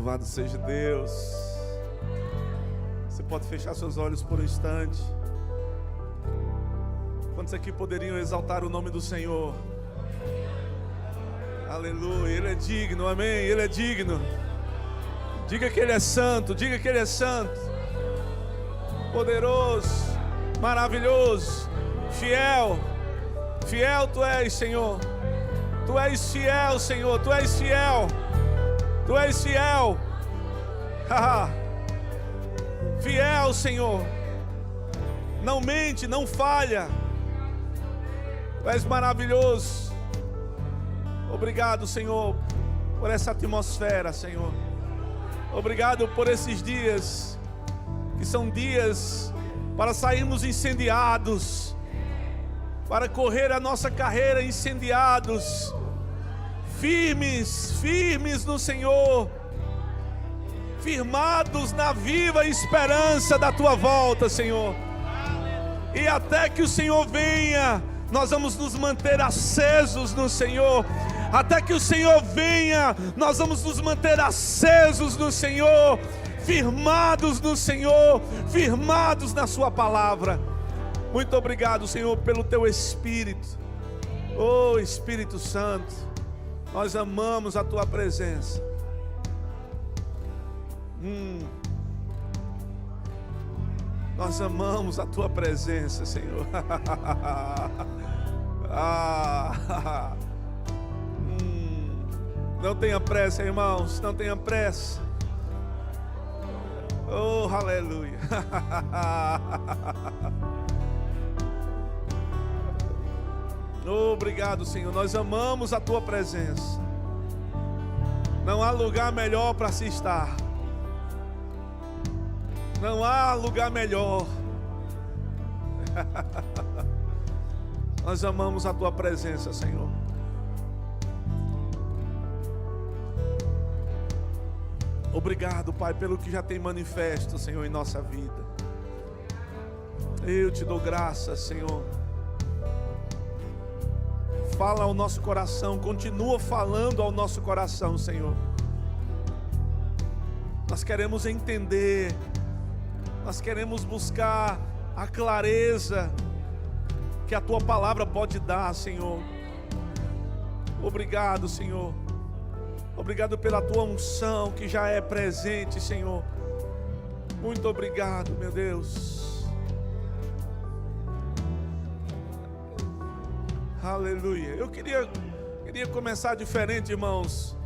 Louvado seja Deus. Você pode fechar seus olhos por um instante. Quantos aqui poderiam exaltar o nome do Senhor? Aleluia, Ele é digno, amém, Ele é digno. Diga que Ele é santo, diga que Ele é santo. Poderoso, maravilhoso, fiel. Fiel Tu és, Senhor. Tu és fiel, Senhor, Tu és fiel. Tu és fiel. Fiel, Senhor. Não mente, não falha. Tu és maravilhoso. Obrigado, Senhor, por essa atmosfera, Senhor. Obrigado por esses dias, que são dias para sairmos incendiados, para correr a nossa carreira incendiados, firmes, firmes no Senhor, firmados na viva esperança da Tua volta, Senhor. E até que o Senhor venha, nós vamos nos manter acesos no Senhor. Até que o Senhor venha, nós vamos nos manter acesos no Senhor, firmados no Senhor, firmados na Sua palavra. Muito obrigado, Senhor, pelo Teu Espírito. Oh, Espírito Santo, nós amamos a Tua presença. Nós amamos a Tua presença, Senhor. Não tenha pressa, irmãos, não tenha pressa. Oh, aleluia. Obrigado, Senhor, nós amamos a Tua presença. Não há lugar melhor para se estar. Não há lugar melhor. Nós amamos a Tua presença, Senhor. Obrigado, Pai, pelo que já tem manifesto, Senhor, em nossa vida. Eu Te dou graças, Senhor. Fala ao nosso coração, continua falando ao nosso coração, Senhor. Nós queremos entender, nós queremos buscar a clareza que a Tua palavra pode dar, Senhor. Obrigado, Senhor. Obrigado pela Tua unção que já é presente, Senhor. Muito obrigado, meu Deus. Aleluia. Eu queria começar diferente, irmãos.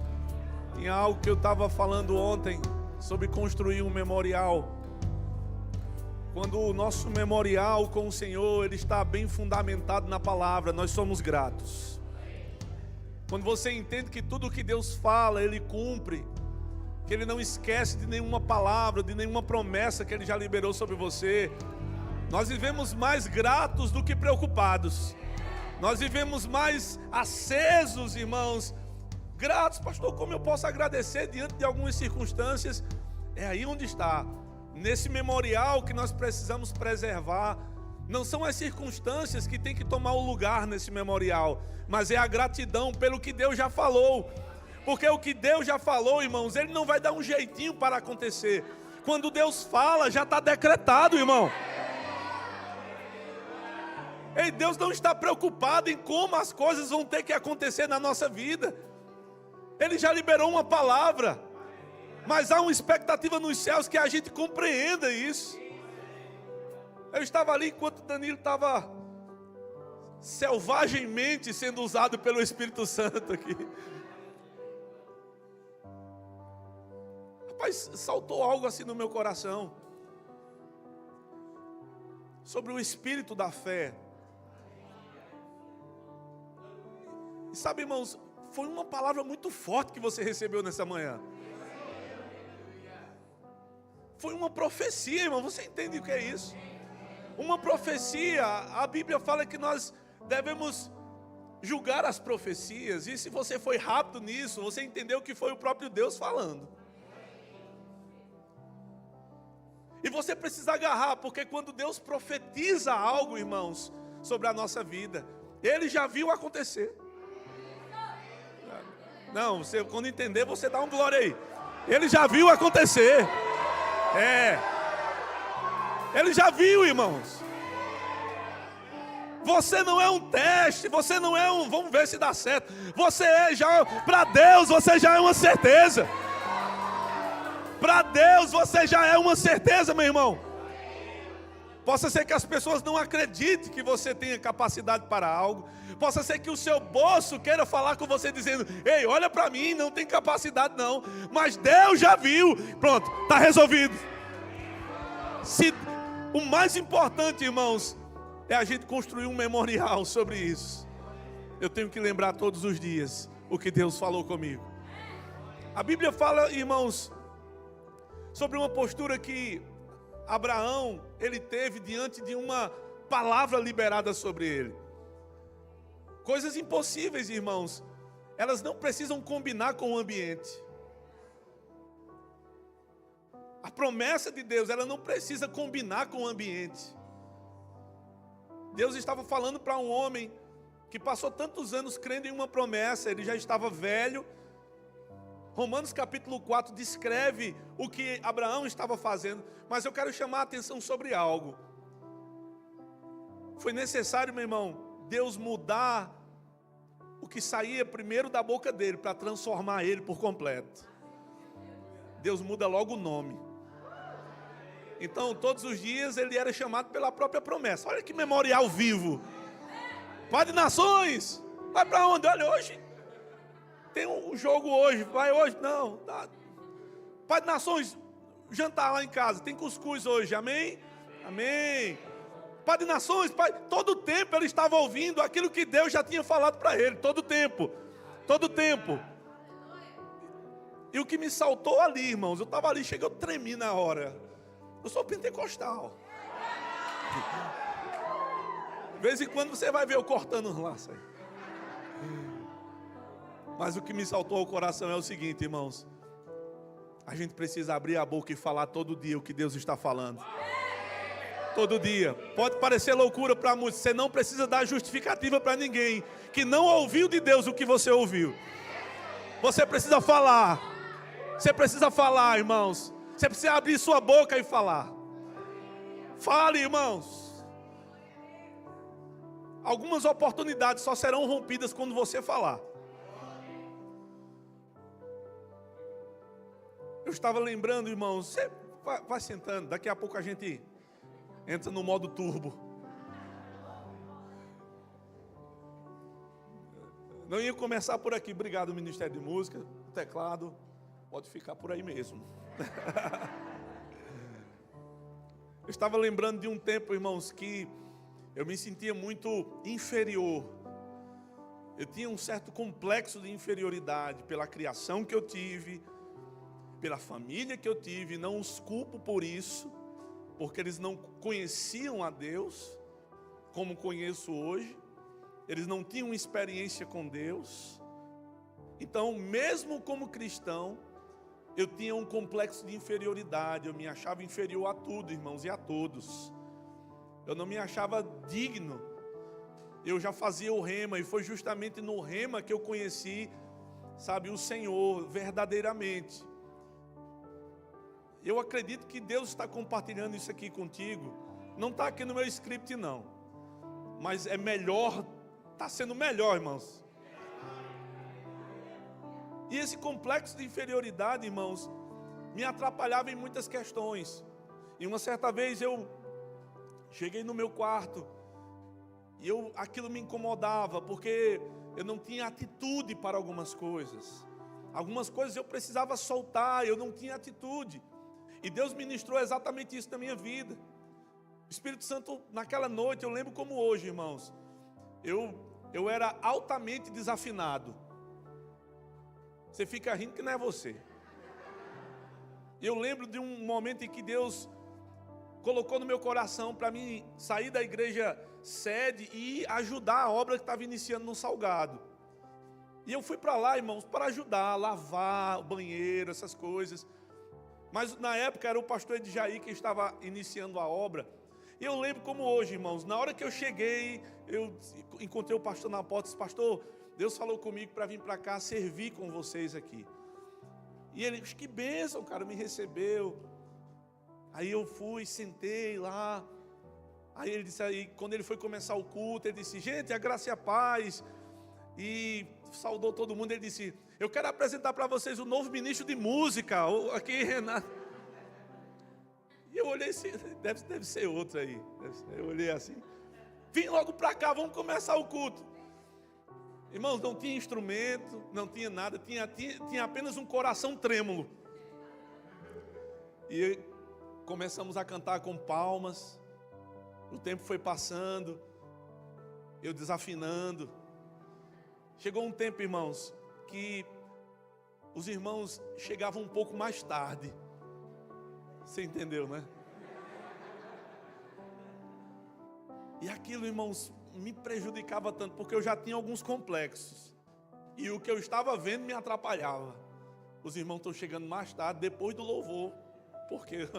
Tinha algo que eu estava falando ontem sobre construir um memorial. Quando o nosso memorial com o Senhor, ele está bem fundamentado na palavra, nós somos gratos. Quando você entende que tudo que Deus fala, Ele cumpre, que Ele não esquece de nenhuma palavra, de nenhuma promessa que Ele já liberou sobre você, nós vivemos mais gratos do que preocupados. Nós vivemos mais acesos, irmãos, gratos. Pastor, como eu posso agradecer diante de algumas circunstâncias? É aí onde está, nesse memorial que nós precisamos preservar. Não são as circunstâncias que tem que tomar o lugar nesse memorial, mas é a gratidão pelo que Deus já falou. Porque o que Deus já falou, irmãos, Ele não vai dar um jeitinho para acontecer. Quando Deus fala, já está decretado, irmão. E Deus não está preocupado em como as coisas vão ter que acontecer na nossa vida. Ele já liberou uma palavra, mas há uma expectativa nos céus que a gente compreenda isso. Eu estava ali enquanto Danilo estava selvagemmente sendo usado pelo Espírito Santo aqui. Rapaz, saltou algo assim no meu coração sobre o espírito da fé. E sabe, irmãos, foi uma palavra muito forte que você recebeu nessa manhã. Foi uma profecia, irmão. Você entende o que é isso? Uma profecia. A Bíblia fala que nós devemos julgar as profecias. E se você foi rápido nisso, você entendeu que foi o próprio Deus falando. E você precisa agarrar, porque quando Deus profetiza algo, irmãos, sobre a nossa vida, Ele já viu acontecer. Não, você, quando entender, você dá um glória aí. Ele já viu acontecer. Ele já viu, irmãos. Você não é um teste, você não é um, vamos ver se dá certo. Você para Deus, você já é uma certeza. Para Deus, você já é uma certeza, meu irmão. Possa ser que as pessoas não acreditem que você tenha capacidade para algo. Possa ser que o seu bolso queira falar com você dizendo: ei, olha para mim, não tem capacidade não. Mas Deus já viu. Pronto, está resolvido. O mais importante, irmãos, é a gente construir um memorial sobre isso. Eu tenho que lembrar todos os dias o que Deus falou comigo. A Bíblia fala, irmãos, sobre uma postura que Abraão, ele teve diante de uma palavra liberada sobre ele. Coisas impossíveis, irmãos, elas não precisam combinar com o ambiente. A promessa de Deus, ela não precisa combinar com o ambiente. Deus estava falando para um homem que passou tantos anos crendo em uma promessa, ele já estava velho. Romanos capítulo 4 descreve o que Abraão estava fazendo, mas eu quero chamar a atenção sobre algo. Foi necessário, meu irmão, Deus mudar o que saía primeiro da boca dele para transformar ele por completo. Deus muda logo o nome. Então, todos os dias ele era chamado pela própria promessa. Olha que memorial vivo. Pai de nações, vai para onde? Olha, hoje tem um jogo hoje, vai hoje? Não. Tá. Pai de nações, jantar lá em casa, tem cuscuz hoje, amém? Amém. Pai de nações, pai, todo o tempo ele estava ouvindo aquilo que Deus já tinha falado para ele, todo o tempo. E o que me saltou ali, irmãos, eu estava ali, cheguei, eu tremi na hora. Eu sou pentecostal. De vez em quando você vai ver eu cortando os laços aí. Mas o que me saltou ao coração é o seguinte, irmãos. A gente precisa abrir a boca e falar todo dia o que Deus está falando. Todo dia. Pode parecer loucura para muitos. Você não precisa dar justificativa para ninguém que não ouviu de Deus o que você ouviu. Você precisa falar. Você precisa falar, irmãos. Você precisa abrir sua boca e falar. Fale, irmãos. Algumas oportunidades só serão rompidas quando você falar. Eu estava lembrando, irmãos, você vai sentando, daqui a pouco a gente entra no modo turbo. Não ia começar por aqui, obrigado Ministério de Música, teclado, pode ficar por aí mesmo. Eu estava lembrando de um tempo, irmãos, que eu me sentia muito inferior. Eu tinha um certo complexo de inferioridade pela criação que eu tive, pela família que eu tive. Não os culpo por isso, porque eles não conheciam a Deus como conheço hoje. Eles não tinham experiência com Deus. Então, mesmo como cristão, eu tinha um complexo de inferioridade. Eu me achava inferior a tudo, irmãos, e a todos. Eu não me achava digno. Eu já fazia o rema, e foi justamente no rema que eu conheci, sabe, o Senhor verdadeiramente. Eu acredito que Deus está compartilhando isso aqui contigo. Não está aqui no meu script não, mas é melhor, está sendo melhor, irmãos. E esse complexo de inferioridade, irmãos, me atrapalhava em muitas questões. E uma certa vez eu cheguei no meu quarto e aquilo me incomodava, porque eu não tinha atitude para algumas coisas. Algumas coisas eu precisava soltar, eu não tinha atitude. E Deus ministrou exatamente isso na minha vida. O Espírito Santo, naquela noite, eu lembro como hoje, irmãos. Eu era altamente desafinado. Você fica rindo que não é você. Eu lembro de um momento em que Deus colocou no meu coração para mim sair da igreja sede e ajudar a obra que estava iniciando no Salgado. E eu fui para lá, irmãos, para ajudar a lavar o banheiro, essas coisas. Mas na época era o pastor Edjaí que estava iniciando a obra. E eu lembro como hoje, irmãos, na hora que eu cheguei, eu encontrei o pastor na porta e disse: pastor, Deus falou comigo para vir para cá servir com vocês aqui. E ele, que bênção, cara, me recebeu. Aí eu fui, sentei lá. Aí ele disse, aí quando ele foi começar o culto, ele disse, gente, a graça e a paz. E saudou todo mundo, ele disse, eu quero apresentar para vocês o novo ministro de música, aqui, Renato. E eu olhei assim, deve ser outro aí. Eu olhei assim, vim logo para cá, vamos começar o culto. Irmãos, não tinha instrumento, não tinha nada, tinha apenas um coração trêmulo. E começamos a cantar com palmas. O tempo foi passando, eu desafinando. Chegou um tempo, irmãos, que os irmãos chegavam um pouco mais tarde. Você entendeu, né? E aquilo, irmãos, me prejudicava tanto, porque eu já tinha alguns complexos. E o que eu estava vendo me atrapalhava. Os irmãos estão chegando mais tarde, depois do louvor. Por quê?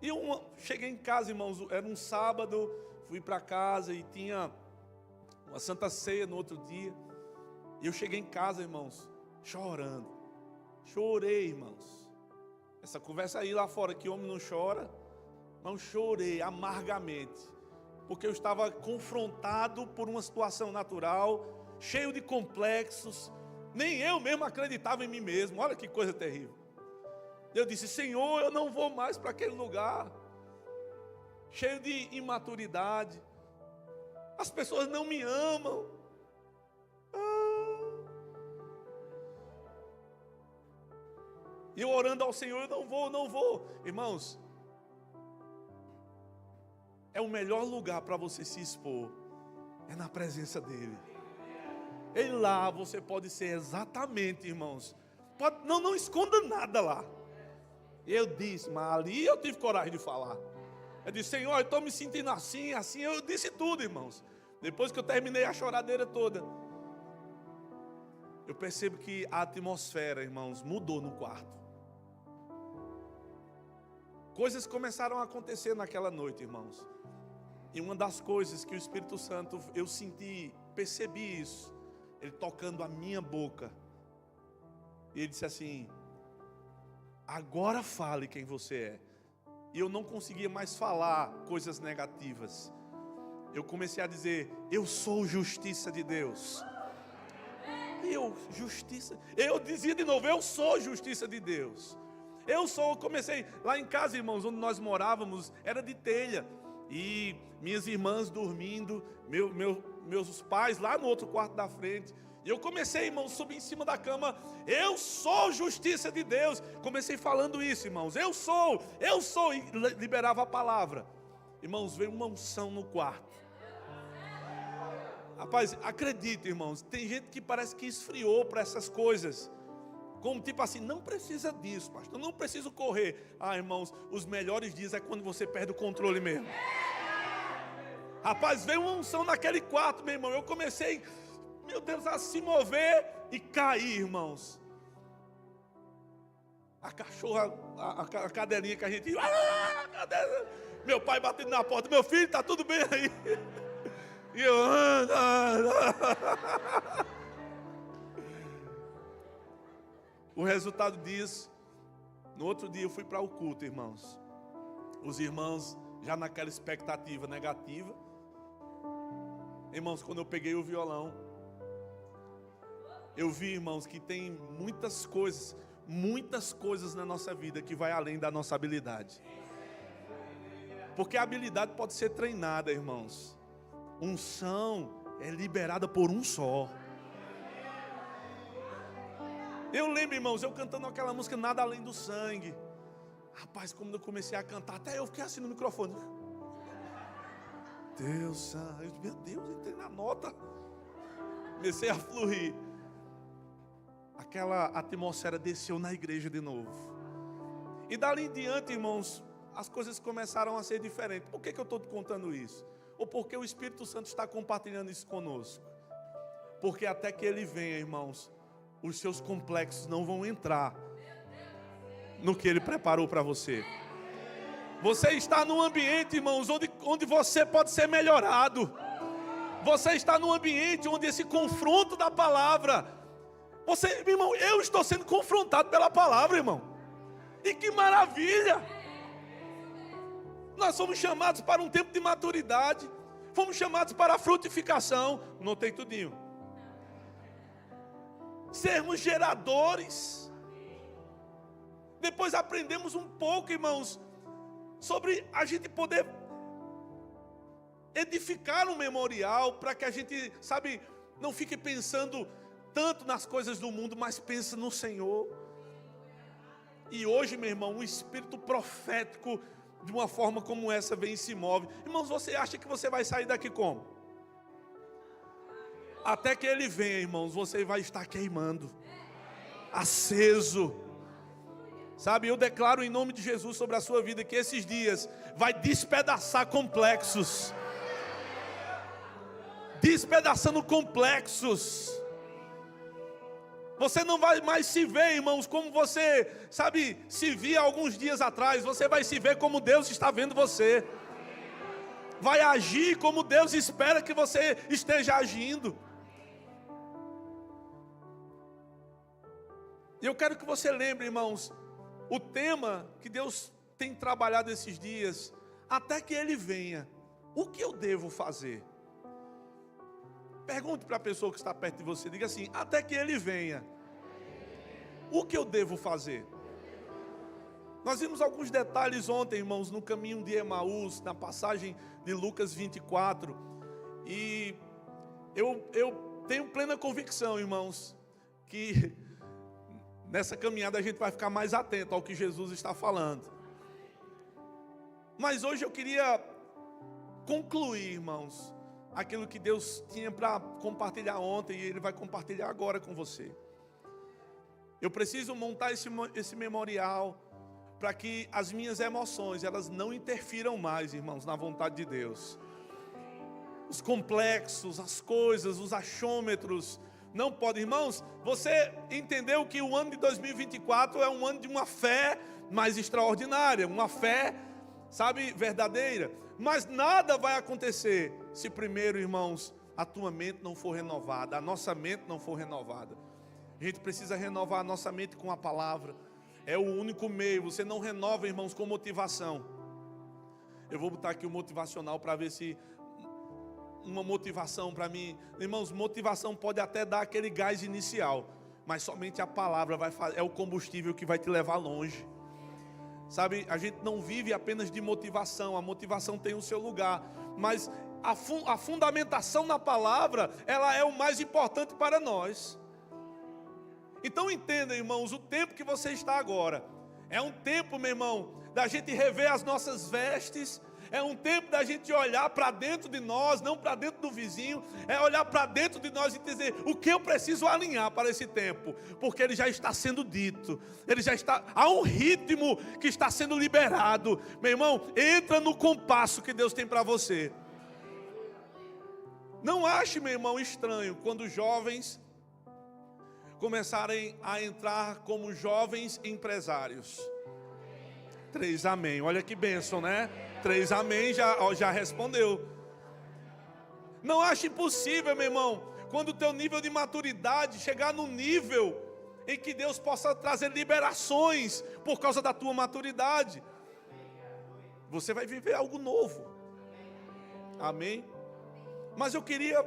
E eu cheguei em casa, irmãos, era um sábado, fui para casa e tinha uma santa ceia no outro dia. E eu cheguei em casa, irmãos, chorando. Chorei, irmãos. Essa conversa aí lá fora, que homem não chora, não chorei amargamente. Porque eu estava confrontado por uma situação natural, cheio de complexos. Nem eu mesmo acreditava em mim mesmo, olha que coisa terrível. Eu disse, Senhor, eu não vou mais para aquele lugar, cheio de imaturidade. As pessoas não me amam. E eu orando ao Senhor, eu não vou. Irmãos, é o melhor lugar para você se expor, é na presença dEle. E lá você pode ser exatamente, irmãos. Não esconda nada lá. Eu disse, mas ali eu tive coragem de falar. Eu disse, Senhor, eu estou me sentindo assim, eu disse tudo, irmãos. Depois que eu terminei a choradeira toda, eu percebo que a atmosfera, irmãos, mudou no quarto. Coisas começaram a acontecer naquela noite, irmãos. E uma das coisas que o Espírito Santo, eu senti, percebi isso, ele tocando a minha boca. E ele disse assim, agora fale quem você é. E eu não conseguia mais falar coisas negativas. Eu comecei a dizer, eu sou justiça de Deus. Eu dizia de novo, eu sou justiça de Deus. Eu comecei lá em casa, irmãos, onde nós morávamos, era de telha. E minhas irmãs dormindo, meus pais lá no outro quarto da frente. E eu comecei, irmãos, subir em cima da cama. Eu sou justiça de Deus. Comecei falando isso, irmãos. Eu sou. E liberava a palavra. Irmãos, veio uma unção no quarto. Rapaz, acredita, irmãos. Tem gente que parece que esfriou para essas coisas. Como tipo assim, não precisa disso, pastor. Não preciso correr. Ah, irmãos, os melhores dias é quando você perde o controle mesmo. Rapaz, veio uma unção naquele quarto, meu irmão. Eu comecei... Meu Deus, a se mover e cair, irmãos. A cachorra, a cadelinha que a gente... Meu pai batendo na porta. Meu filho, tá tudo bem aí? E eu... O resultado disso, no outro dia eu fui para o culto, irmãos. Os irmãos já naquela expectativa negativa. Irmãos, quando eu peguei o violão, eu vi, irmãos, que tem muitas coisas na nossa vida que vai além da nossa habilidade. Porque a habilidade pode ser treinada, irmãos. Unção é liberada por um só. Eu lembro, irmãos, eu cantando aquela música Nada Além do Sangue. Rapaz, quando eu comecei a cantar, até eu fiquei assim no microfone. Deus, meu Deus, entrei na nota. Comecei a fluir. Aquela atmosfera desceu na igreja de novo. E dali em diante, irmãos, as coisas começaram a ser diferentes. Por que eu estou te contando isso? Ou porque o Espírito Santo está compartilhando isso conosco? Porque até que Ele venha, irmãos, os seus complexos não vão entrar no que Ele preparou para você. Você está num ambiente, irmãos, onde você pode ser melhorado. Você está num ambiente onde esse confronto da palavra Você, meu irmão, eu estou sendo confrontado pela palavra, irmão. E que maravilha! Nós somos chamados para um tempo de maturidade. Fomos chamados para a frutificação. Notei tudinho. Sermos geradores. Depois aprendemos um pouco, irmãos, sobre a gente poder edificar um memorial, para que a gente, sabe, não fique pensando tanto nas coisas do mundo, mas pense no Senhor. E hoje, meu irmão, um espírito profético de uma forma como essa vem e se move. Irmãos, você acha que você vai sair daqui como? Até que ele venha, irmãos, você vai estar queimando, aceso. Sabe, eu declaro em nome de Jesus sobre a sua vida que esses dias vai despedaçar complexos. Despedaçando complexos. Você não vai mais se ver, irmãos, como você, sabe, se via alguns dias atrás. Você vai se ver como Deus está vendo você. Vai agir como Deus espera que você esteja agindo. E eu quero que você lembre, irmãos, o tema que Deus tem trabalhado esses dias, até que Ele venha, o que eu devo fazer? Pergunte para a pessoa que está perto de você, diga assim, até que Ele venha, o que eu devo fazer? Nós vimos alguns detalhes ontem, irmãos, no caminho de Emaús, na passagem de Lucas 24, e eu tenho plena convicção, irmãos, que nessa caminhada a gente vai ficar mais atento ao que Jesus está falando. Mas hoje eu queria concluir, irmãos, aquilo que Deus tinha para compartilhar ontem e Ele vai compartilhar agora com você. Eu preciso montar esse memorial para que as minhas emoções, elas não interfiram mais, irmãos, na vontade de Deus. Os complexos, as coisas, os achômetros, não pode, irmãos. Você entendeu que o ano de 2024 é um ano de uma fé mais extraordinária, uma fé, sabe, verdadeira. Mas nada vai acontecer se primeiro, irmãos, a tua mente não for renovada, a nossa mente não for renovada. A gente precisa renovar a nossa mente com a palavra. É o único meio. Você não renova, irmãos, com motivação. Eu vou botar aqui o motivacional para ver se uma motivação para mim, irmãos, motivação pode até dar aquele gás inicial, mas somente a palavra é o combustível que vai te levar longe. Sabe, a gente não vive apenas de motivação, a motivação tem o seu lugar, mas a fundamentação na palavra, ela é o mais importante para nós. Então entenda, irmãos, o tempo que você está agora, é um tempo, meu irmão, da gente rever as nossas vestes. É um tempo da gente olhar para dentro de nós, não para dentro do vizinho. É olhar para dentro de nós e dizer, o que eu preciso alinhar para esse tempo? Porque ele já está sendo dito. Ele já está, há um ritmo que está sendo liberado. Meu irmão, entra no compasso que Deus tem para você. Não ache, meu irmão, estranho quando jovens começarem a entrar como jovens empresários. 3 amém, olha que bênção, né? 3 amém, já respondeu. Não ache impossível, meu irmão, quando o teu nível de maturidade chegar no nível em que Deus possa trazer liberações por causa da tua maturidade. Você vai viver algo novo. Amém? Mas eu queria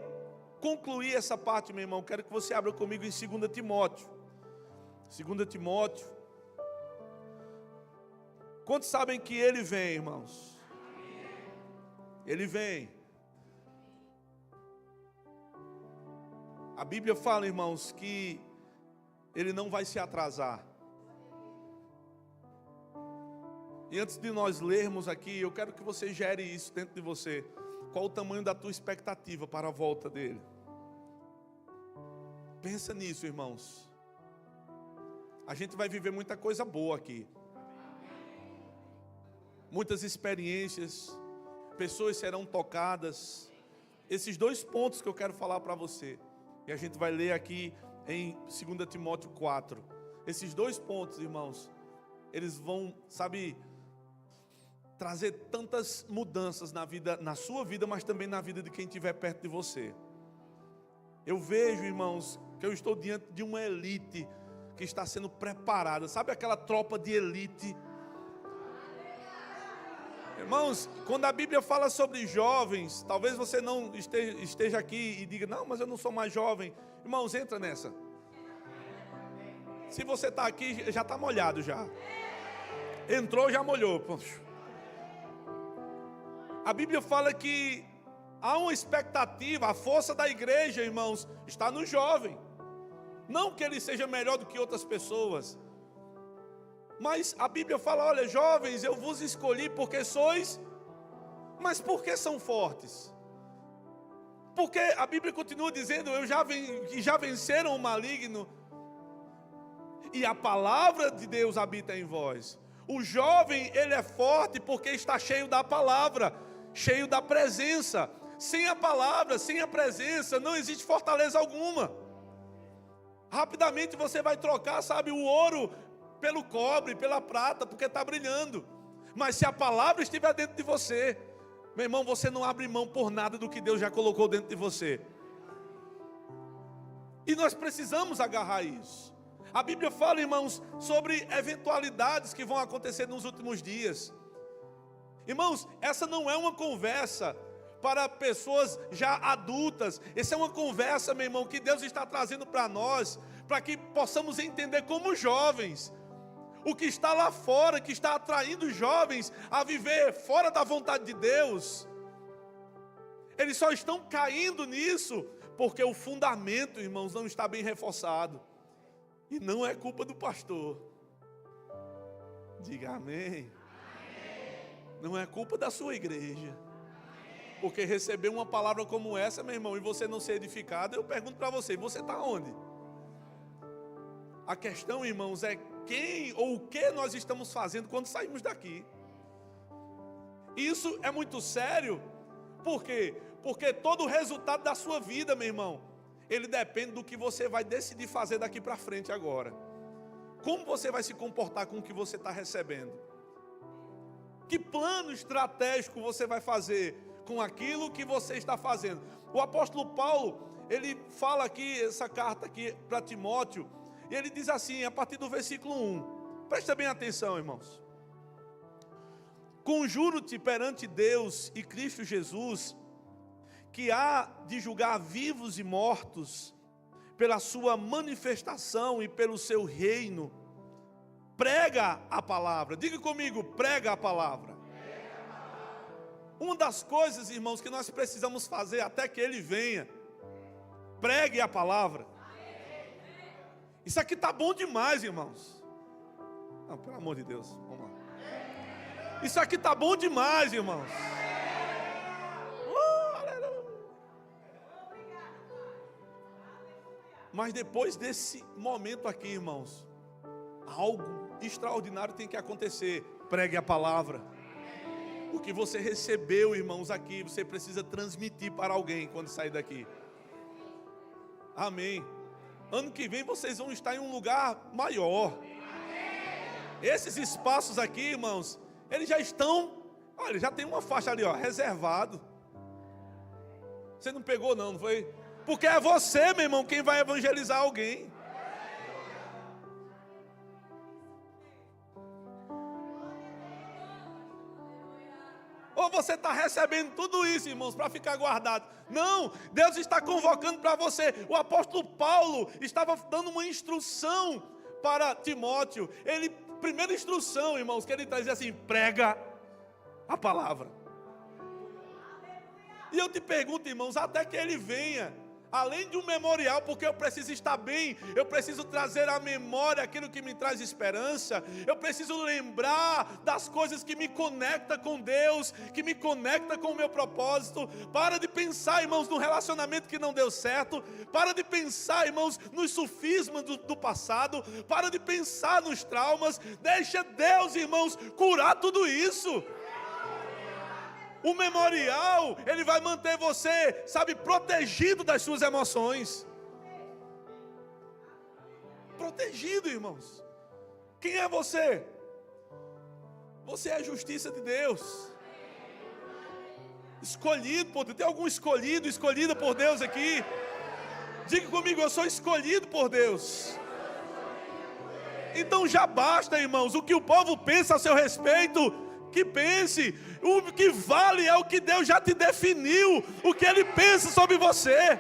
concluir essa parte, meu irmão. Quero que você abra comigo em 2 Timóteo. 2 Timóteo. Quantos sabem que Ele vem, irmãos? Ele vem. A Bíblia fala, irmãos, que Ele não vai se atrasar. E antes de nós lermos aqui, eu quero que você gere isso dentro de você. Qual o tamanho da tua expectativa para a volta dEle? Pensa nisso, irmãos. A gente vai viver muita coisa boa aqui. Muitas experiências, pessoas serão tocadas. Esses 2 pontos que eu quero falar para você, e a gente vai ler aqui em 2 Timóteo 4. Esses 2 pontos, irmãos, eles vão, sabe, trazer tantas mudanças na vida, na sua vida, mas também na vida de quem estiver perto de você. Eu vejo, irmãos, que eu estou diante de uma elite que está sendo preparada. Sabe aquela tropa de elite? Irmãos, quando a Bíblia fala sobre jovens, talvez você não esteja aqui e diga, não, mas eu não sou mais jovem. Irmãos, entra nessa. Se você está aqui, já está molhado já. Entrou, já molhou. A Bíblia fala que há uma expectativa, a força da igreja, irmãos, está no jovem. Não que ele seja melhor do que outras pessoas, mas a Bíblia fala, olha, jovens, eu vos escolhi porque sois, mas por que são fortes? Porque a Bíblia continua dizendo, que já venceram o maligno, e a palavra de Deus habita em vós. O jovem, ele é forte porque está cheio da palavra, cheio da presença. Sem a palavra, sem a presença, não existe fortaleza alguma. Rapidamente você vai trocar, sabe, o ouro pelo cobre, pela prata, porque está brilhando. Mas se a palavra estiver dentro de você, meu irmão, você não abre mão por nada do que Deus já colocou dentro de você. E nós precisamos agarrar isso. A Bíblia fala, irmãos, sobre eventualidades que vão acontecer nos últimos dias. Irmãos, essa não é uma conversa para pessoas já adultas. Essa é uma conversa, meu irmão, que Deus está trazendo para nós, para que possamos entender como jovens, o que está lá fora, que está atraindo jovens a viver fora da vontade de Deus. Eles só estão caindo nisso, porque o fundamento, irmãos, não está bem reforçado. E não é culpa do pastor. Diga amém. Não é culpa da sua igreja. Porque receber uma palavra como essa, meu irmão, e você não ser edificado, eu pergunto para você está onde? A questão, irmãos, é quem ou o que nós estamos fazendo quando saímos daqui. Isso é muito sério. Por quê? Porque todo o resultado da sua vida, meu irmão, ele depende do que você vai decidir fazer daqui para frente agora. Como você vai se comportar com o que você está recebendo? Que plano estratégico você vai fazer com aquilo que você está fazendo? O apóstolo Paulo, ele fala aqui, essa carta aqui para Timóteo, e ele diz assim, a partir do versículo 1. Presta bem atenção, irmãos. Conjuro-te perante Deus e Cristo Jesus, que há de julgar vivos e mortos, pela sua manifestação e pelo seu reino. Prega a palavra. Diga comigo, prega a palavra. Uma das coisas, irmãos, que nós precisamos fazer até que Ele venha, pregue a palavra. Isso aqui está bom demais, irmãos. Não, pelo amor de Deus, vamos lá. Isso aqui está bom demais, irmãos. Mas depois desse momento aqui, irmãos, algo extraordinário tem que acontecer. Pregue a palavra. O que você recebeu, irmãos, aqui, você precisa transmitir para alguém quando sair daqui. Amém. Ano que vem vocês vão estar em um lugar maior. Esses espaços aqui, irmãos, eles já estão, olha, já tem uma faixa ali, ó, reservado. Você não pegou não foi? Porque é você, meu irmão, quem vai evangelizar alguém. Ou você está recebendo tudo isso, irmãos, para ficar guardado? Não, Deus está convocando para você. O apóstolo Paulo estava dando uma instrução para Timóteo. Primeira instrução, irmãos, que ele traz assim, prega a palavra. E eu te pergunto, irmãos, até que ele venha, além de um memorial, porque eu preciso estar bem, eu preciso trazer à memória aquilo que me traz esperança, eu preciso lembrar das coisas que me conectam com Deus, que me conectam com o meu propósito. Para de pensar, irmãos, no relacionamento que não deu certo, para de pensar, irmãos, nos sofismas do passado, para de pensar nos traumas, deixa Deus, irmãos, curar tudo isso. O memorial, ele vai manter você, sabe, protegido das suas emoções. Protegido, irmãos. Quem é você? Você é a justiça de Deus. Escolhido por Deus. Tem algum escolhida por Deus aqui? Diga comigo, eu sou escolhido por Deus. Então já basta, irmãos, o que o povo pensa a seu respeito, que pense. O que vale é o que Deus já te definiu, o que Ele pensa sobre você.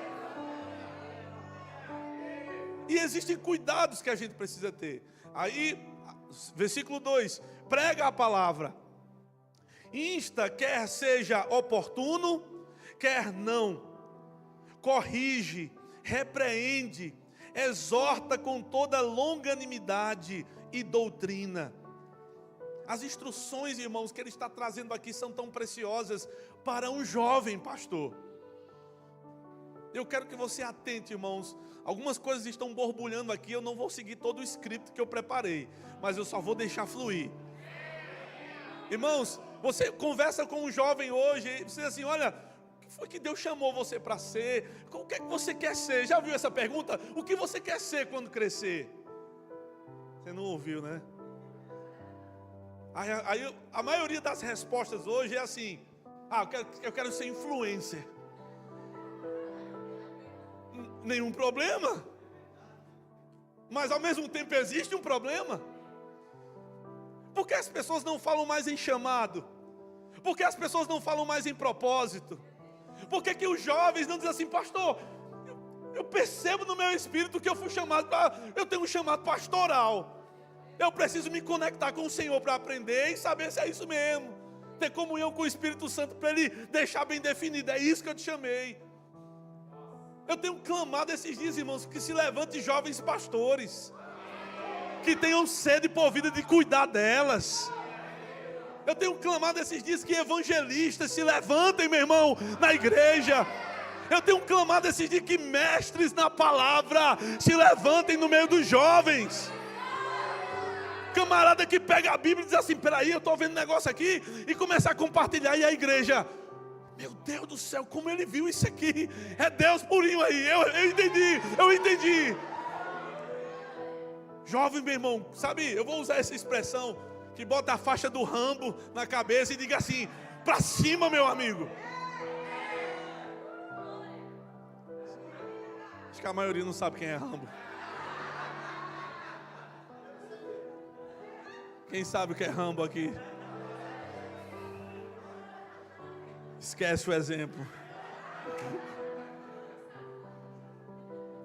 E existem cuidados que a gente precisa ter. Aí, versículo 2, prega a palavra. Insta, quer seja oportuno, quer não. Corrige, repreende, exorta com toda longanimidade e doutrina. As instruções, irmãos, que ele está trazendo aqui são tão preciosas para um jovem pastor. Eu quero que você atente, irmãos. Algumas coisas estão borbulhando aqui, eu não vou seguir todo o script que eu preparei, mas eu só vou deixar fluir. Irmãos, você conversa com um jovem hoje e diz assim, olha, o que foi que Deus chamou você para ser? O que é que você quer ser? Já ouviu essa pergunta? O que você quer ser quando crescer? Você não ouviu, né? Aí a maioria das respostas hoje é assim, eu quero ser influencer. Nenhum problema. Mas ao mesmo tempo existe um problema. Por que as pessoas não falam mais em chamado? Por que as pessoas não falam mais em propósito? Por que os jovens não dizem assim, pastor, eu percebo no meu espírito que eu fui chamado para, eu tenho um chamado pastoral. Eu preciso me conectar com o Senhor para aprender e saber se é isso mesmo. Ter comunhão com o Espírito Santo para Ele deixar bem definido, é isso que eu te chamei. Eu tenho clamado esses dias, irmãos, que se levante jovens pastores, que tenham sede por vida de cuidar delas. Eu tenho clamado esses dias que evangelistas se levantem, meu irmão, na igreja. Eu tenho clamado esses dias que mestres na palavra se levantem no meio dos jovens. Camarada que pega a Bíblia e diz assim, peraí, eu estou vendo um negócio aqui, e começa a compartilhar, e a igreja, meu Deus do céu, como ele viu isso aqui? É Deus purinho aí, eu entendi. Jovem, meu irmão, sabe, eu vou usar essa expressão, que bota a faixa do Rambo na cabeça e diga assim, pra cima, meu amigo. Acho que a maioria não sabe quem é Rambo. Quem sabe o que é Rambo aqui? Esquece o exemplo.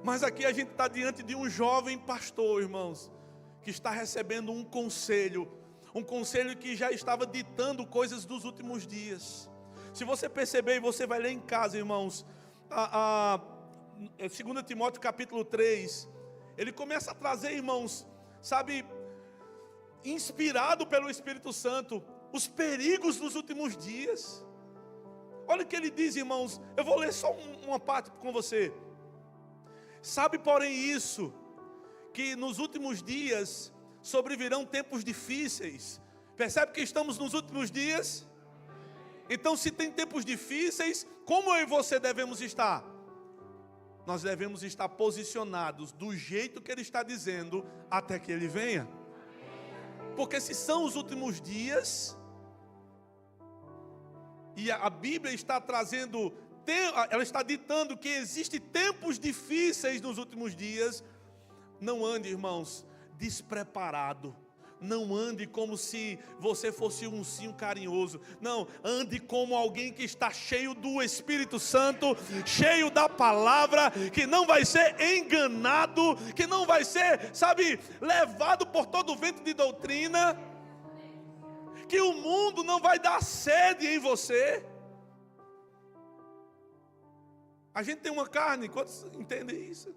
Mas aqui a gente está diante de um jovem pastor, irmãos, que está recebendo um conselho que já estava ditando coisas dos últimos dias. Se você perceber, e você vai ler em casa, irmãos, 2 Timóteo capítulo 3, ele começa a trazer, irmãos, sabe, inspirado pelo Espírito Santo, os perigos dos últimos dias. Olha o que ele diz, irmãos, eu vou ler só uma parte com você. Sabe, porém, isso, que nos últimos dias sobrevirão tempos difíceis. Percebe que estamos nos últimos dias? Então, se tem tempos difíceis, como eu e você devemos estar? Nós devemos estar posicionados do jeito que ele está dizendo, até que ele venha. Porque se são os últimos dias, e a Bíblia está trazendo, ela está ditando que existem tempos difíceis nos últimos dias, não ande, irmãos, despreparado. Não ande como se você fosse um ursinho carinhoso. Não, ande como alguém que está cheio do Espírito Santo, cheio da palavra, que não vai ser enganado, que não vai ser, sabe, levado por todo o vento de doutrina, que o mundo não vai dar sede em você. A gente tem uma carne, quantos entendem isso?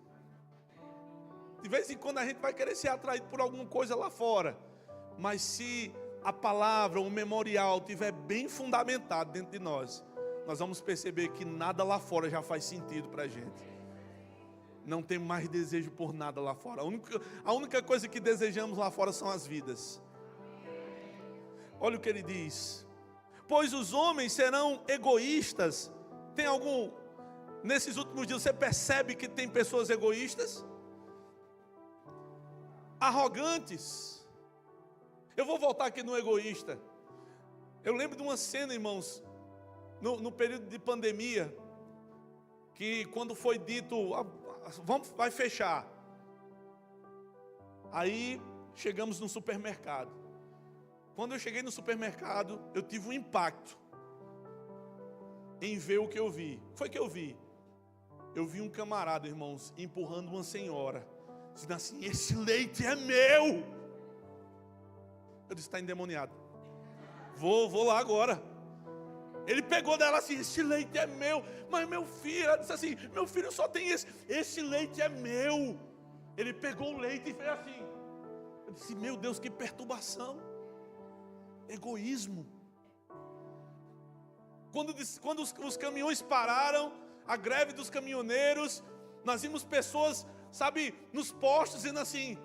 De vez em quando a gente vai querer ser atraído por alguma coisa lá fora. Mas se a palavra, o memorial estiver bem fundamentado dentro de nós, nós vamos perceber que nada lá fora já faz sentido para a gente. Não tem mais desejo por nada lá fora. A única coisa que desejamos lá fora são as vidas. Olha o que ele diz. Pois os homens serão egoístas. Tem algum, nesses últimos dias, você percebe que tem pessoas egoístas? Arrogantes. Eu vou voltar aqui no egoísta. Eu lembro de uma cena, irmãos, no período de pandemia, que quando foi dito, vai fechar. Aí chegamos no supermercado. Quando eu cheguei no supermercado, eu tive um impacto em ver o que eu vi. Foi que eu vi? Eu vi um camarada, irmãos, empurrando uma senhora, dizendo assim: esse leite é meu. Eu disse: está endemoniado. Vou lá agora. Ele pegou dela assim: esse leite é meu. Mas meu filho, ela disse assim: meu filho só tem esse leite é meu. Ele pegou o leite e fez assim. Eu disse: meu Deus, que perturbação. Egoísmo. Quando os caminhões pararam, a greve dos caminhoneiros, nós vimos pessoas, sabe, nos postos dizendo assim: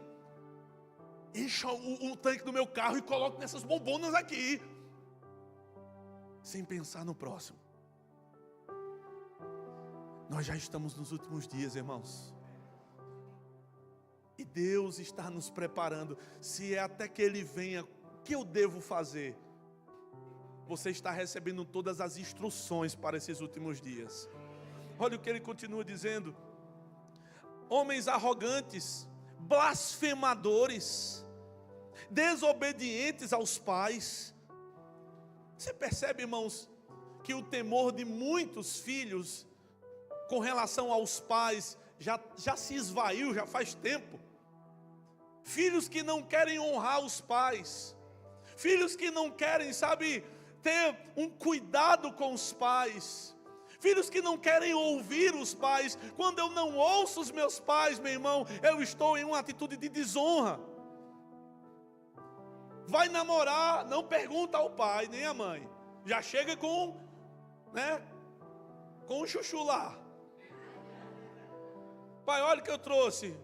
encha o tanque do meu carro e coloque nessas bombonas aqui, sem pensar no próximo. Nós já estamos nos últimos dias, irmãos, e Deus está nos preparando. Se é até que Ele venha, o que eu devo fazer? Você está recebendo todas as instruções para esses últimos dias. Olha o que ele continua dizendo: homens arrogantes, blasfemadores, desobedientes aos pais. Você percebe, irmãos, que o temor de muitos filhos com relação aos pais já se esvaiu, já faz tempo. Filhos que não querem honrar os pais, filhos que não querem, sabe, ter um cuidado com os pais, filhos que não querem ouvir os pais. Quando eu não ouço os meus pais, meu irmão, eu estou em uma atitude de desonra. Vai namorar, não pergunta ao pai nem à mãe, já chega com o chuchu lá. Pai, olha o que eu trouxe,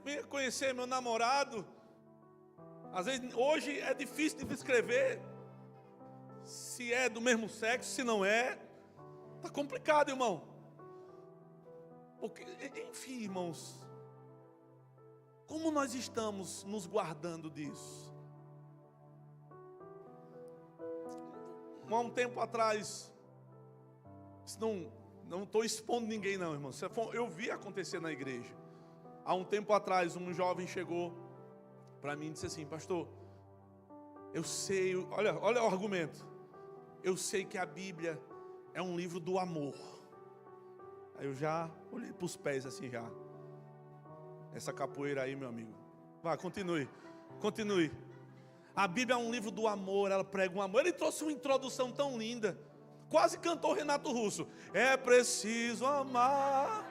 venha conhecer meu namorado. Às vezes, hoje é difícil de descrever se é do mesmo sexo, se não é. Está complicado, irmão. Porque, enfim, irmãos, como nós estamos nos guardando disso? Há um tempo atrás, não estou expondo ninguém não, irmão, eu vi acontecer na igreja. Há um tempo atrás, um jovem chegou para mim e disse assim: pastor, eu sei, olha o argumento, eu sei que a Bíblia é um livro do amor. Aí eu já olhei para os pés assim já. Essa capoeira aí, meu amigo. Vá, continue. A Bíblia é um livro do amor, ela prega um amor. Ele trouxe uma introdução tão linda, quase cantou Renato Russo. É preciso amar.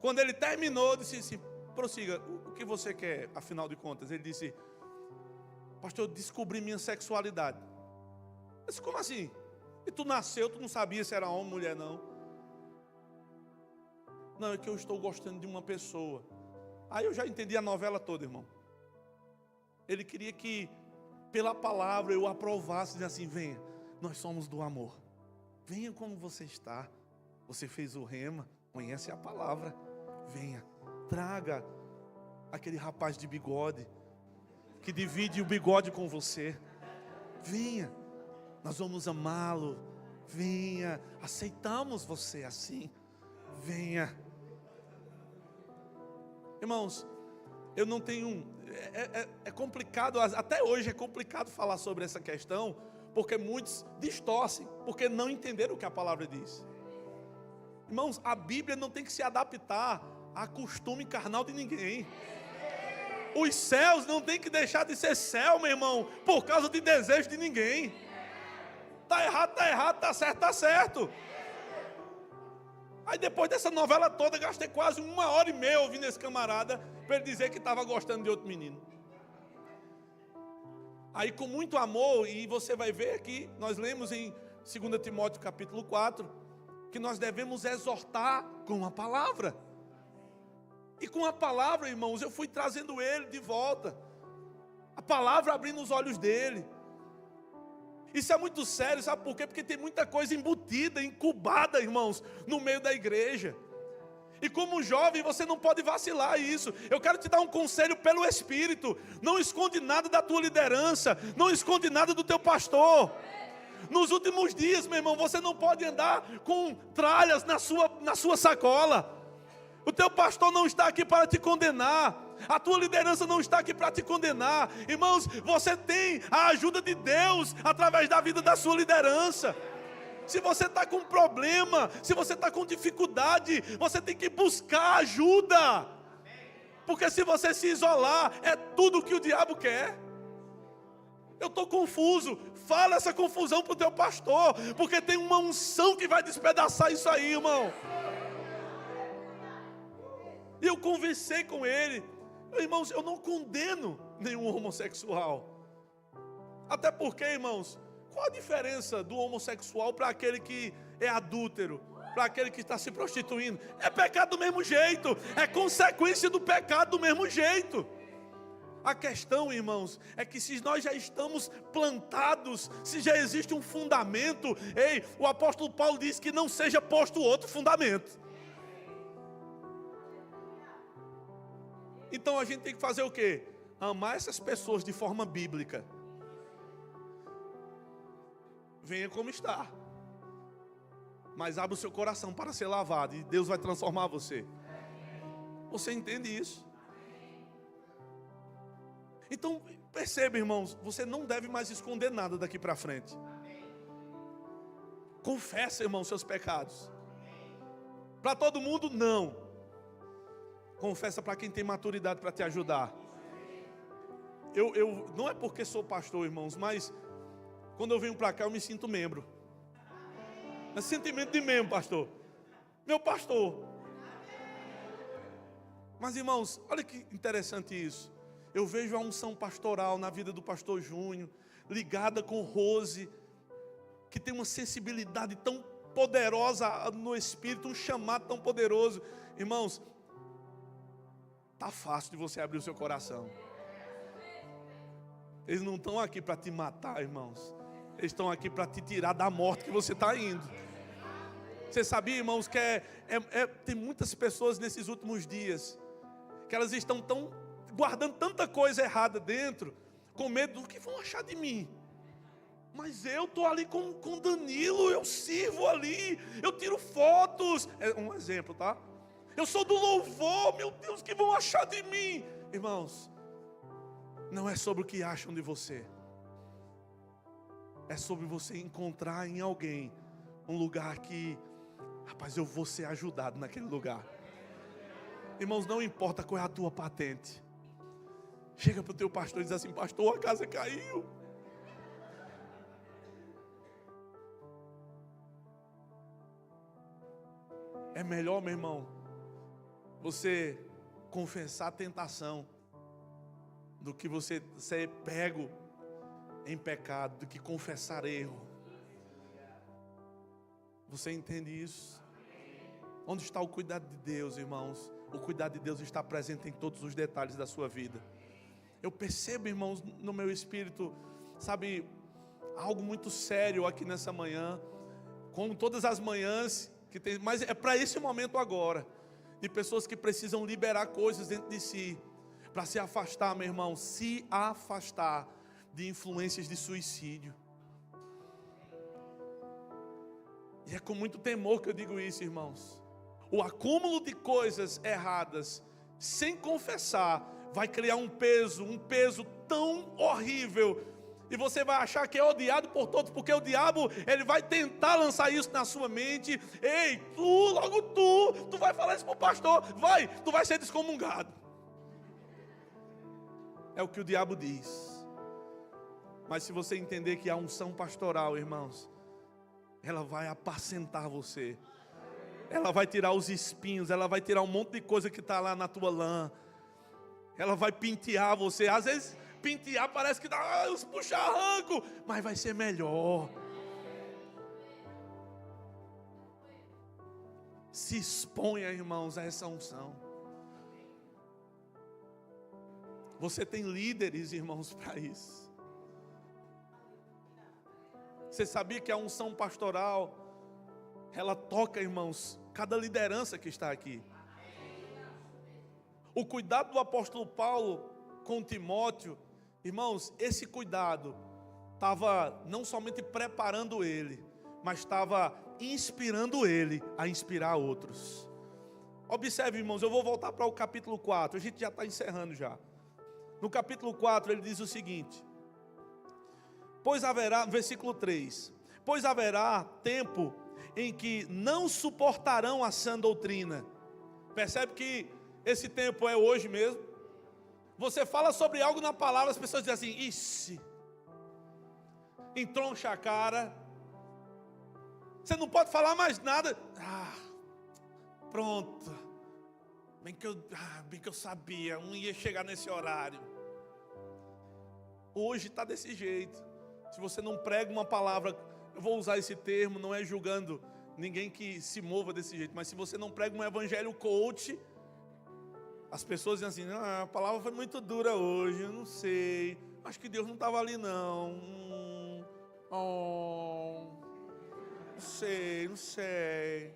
Quando ele terminou, eu disse assim: prossiga, o que você quer, afinal de contas? Ele disse: pastor, eu descobri minha sexualidade. Eu disse: como assim? E tu nasceu, tu não sabia se era homem ou mulher, não? Não, é que eu estou gostando de uma pessoa. Aí eu já entendi a novela toda, irmão. Ele queria que, pela palavra, eu aprovasse, dizendo assim: venha, nós somos do amor. Venha como você está. Você fez o rema, conhece a palavra. Venha, traga aquele rapaz de bigode, que divide o bigode com você. Venha, nós vamos amá-lo. Venha, aceitamos você assim. Venha. Irmãos, eu não tenho... É complicado, até hoje é complicado falar sobre essa questão, porque muitos distorcem, porque não entenderam o que a palavra diz. Irmãos, a Bíblia não tem que se adaptar a costume carnal de ninguém. Os céus não tem que deixar de ser céu, meu irmão, por causa de desejo de ninguém. Tá errado, tá certo. Aí depois dessa novela toda, gastei quase 1h30 ouvindo esse camarada, para ele dizer que estava gostando de outro menino. Aí com muito amor, e você vai ver aqui, nós lemos em 2 Timóteo capítulo 4, que nós devemos exortar com a palavra. E com a palavra, irmãos, eu fui trazendo ele de volta. A palavra abrindo os olhos dele. Isso é muito sério, sabe por quê? Porque tem muita coisa embutida, incubada, irmãos, no meio da igreja. E como jovem, você não pode vacilar isso. Eu quero te dar um conselho pelo Espírito. Não esconde nada da tua liderança. Não esconde nada do teu pastor. Nos últimos dias, meu irmão, você não pode andar com tralhas na sua sacola. O teu pastor não está aqui para te condenar. A tua liderança não está aqui para te condenar. Irmãos, você tem a ajuda de Deus através da vida da sua liderança. Se você está com problema, se você está com dificuldade, você tem que buscar ajuda. Porque se você se isolar, é tudo o que o diabo quer. Eu estou confuso. Fala essa confusão para o teu pastor, porque tem uma unção que vai despedaçar isso aí, irmão. E eu conversei com ele. Irmãos, eu não condeno nenhum homossexual. Até porque, irmãos, qual a diferença do homossexual para aquele que é adúltero, para aquele que está se prostituindo? É pecado do mesmo jeito, é consequência do pecado do mesmo jeito. A questão, irmãos, é que se nós já estamos plantados, se já existe um fundamento, o apóstolo Paulo diz que não seja posto outro fundamento. Então a gente tem que fazer o quê? Amar essas pessoas de forma bíblica. Venha como está, mas abra o seu coração para ser lavado, e Deus vai transformar você. Você entende isso? Então perceba, irmãos, você não deve mais esconder nada daqui para frente. Confessa, irmão, seus pecados. Para todo mundo, não. Confessa para quem tem maturidade para te ajudar. Eu não é porque sou pastor, irmãos, mas quando eu venho para cá eu me sinto membro. É sentimento de membro, pastor. Meu pastor. Mas, irmãos, olha que interessante isso. Eu vejo a unção pastoral na vida do pastor Júnior, ligada com Rose, que tem uma sensibilidade tão poderosa no Espírito, um chamado tão poderoso. Irmãos, está fácil de você abrir o seu coração. Eles não estão aqui para te matar, irmãos. Eles estão aqui para te tirar da morte que você está indo. Você sabia, irmãos, que tem muitas pessoas nesses últimos dias que elas estão guardando tanta coisa errada dentro, com medo do que vão achar de mim. Mas eu estou ali com Danilo, eu sirvo ali, eu tiro fotos. É um exemplo, tá? Eu sou do louvor, meu Deus, o que vão achar de mim? Irmãos, não é sobre o que acham de você. É sobre você encontrar em alguém um lugar que, rapaz, eu vou ser ajudado naquele lugar. Irmãos, não importa qual é a tua patente. Chega para o teu pastor e diz assim: pastor, a casa caiu. É melhor, meu irmão, você confessar a tentação do que você ser pego em pecado, do que confessar erro. Você entende isso? Onde está o cuidado de Deus, irmãos? O cuidado de Deus está presente em todos os detalhes da sua vida. Eu percebo, irmãos, no meu espírito, sabe, algo muito sério aqui nessa manhã, como todas as manhãs que tem, mas é para esse momento agora, de pessoas que precisam liberar coisas dentro de si, para se afastar, meu irmão, se afastar de influências de suicídio. E é com muito temor que eu digo isso, irmãos. O acúmulo de coisas erradas, sem confessar, vai criar um peso tão horrível. E você vai achar que é odiado por todos, porque o diabo, ele vai tentar lançar isso na sua mente. Ei, tu vai falar isso para o pastor, tu vai ser descomungado. É o que o diabo diz. Mas se você entender que a unção pastoral, irmãos, ela vai apacentar você. Ela vai tirar os espinhos, ela vai tirar um monte de coisa que está lá na tua lã. Ela vai pentear você. Às vezes pentear parece que dá uns puxa-arranco, mas vai ser melhor. Se exponha, irmãos, a essa unção. Você tem líderes, irmãos, para isso. Você sabia que a unção pastoral, ela toca, irmãos, cada liderança que está aqui. O cuidado do apóstolo Paulo com Timóteo, irmãos, esse cuidado estava não somente preparando ele, mas estava inspirando ele a inspirar outros. Observe, irmãos, eu vou voltar para o capítulo 4, a gente já está encerrando já. No capítulo 4 ele diz o seguinte: pois haverá, versículo 3, pois haverá tempo em que não suportarão a sã doutrina. Percebe que esse tempo é hoje mesmo? Você fala sobre algo na palavra, as pessoas dizem assim: ixi, entroncha a cara, você não pode falar mais nada. Pronto, bem que eu sabia, não ia chegar nesse horário. Hoje está desse jeito. Se você não prega uma palavra, eu vou usar esse termo, não é julgando ninguém que se mova desse jeito, mas se você não prega um evangelho coach, as pessoas dizem assim: a palavra foi muito dura hoje, eu não sei, acho que Deus não estava ali não. Não sei.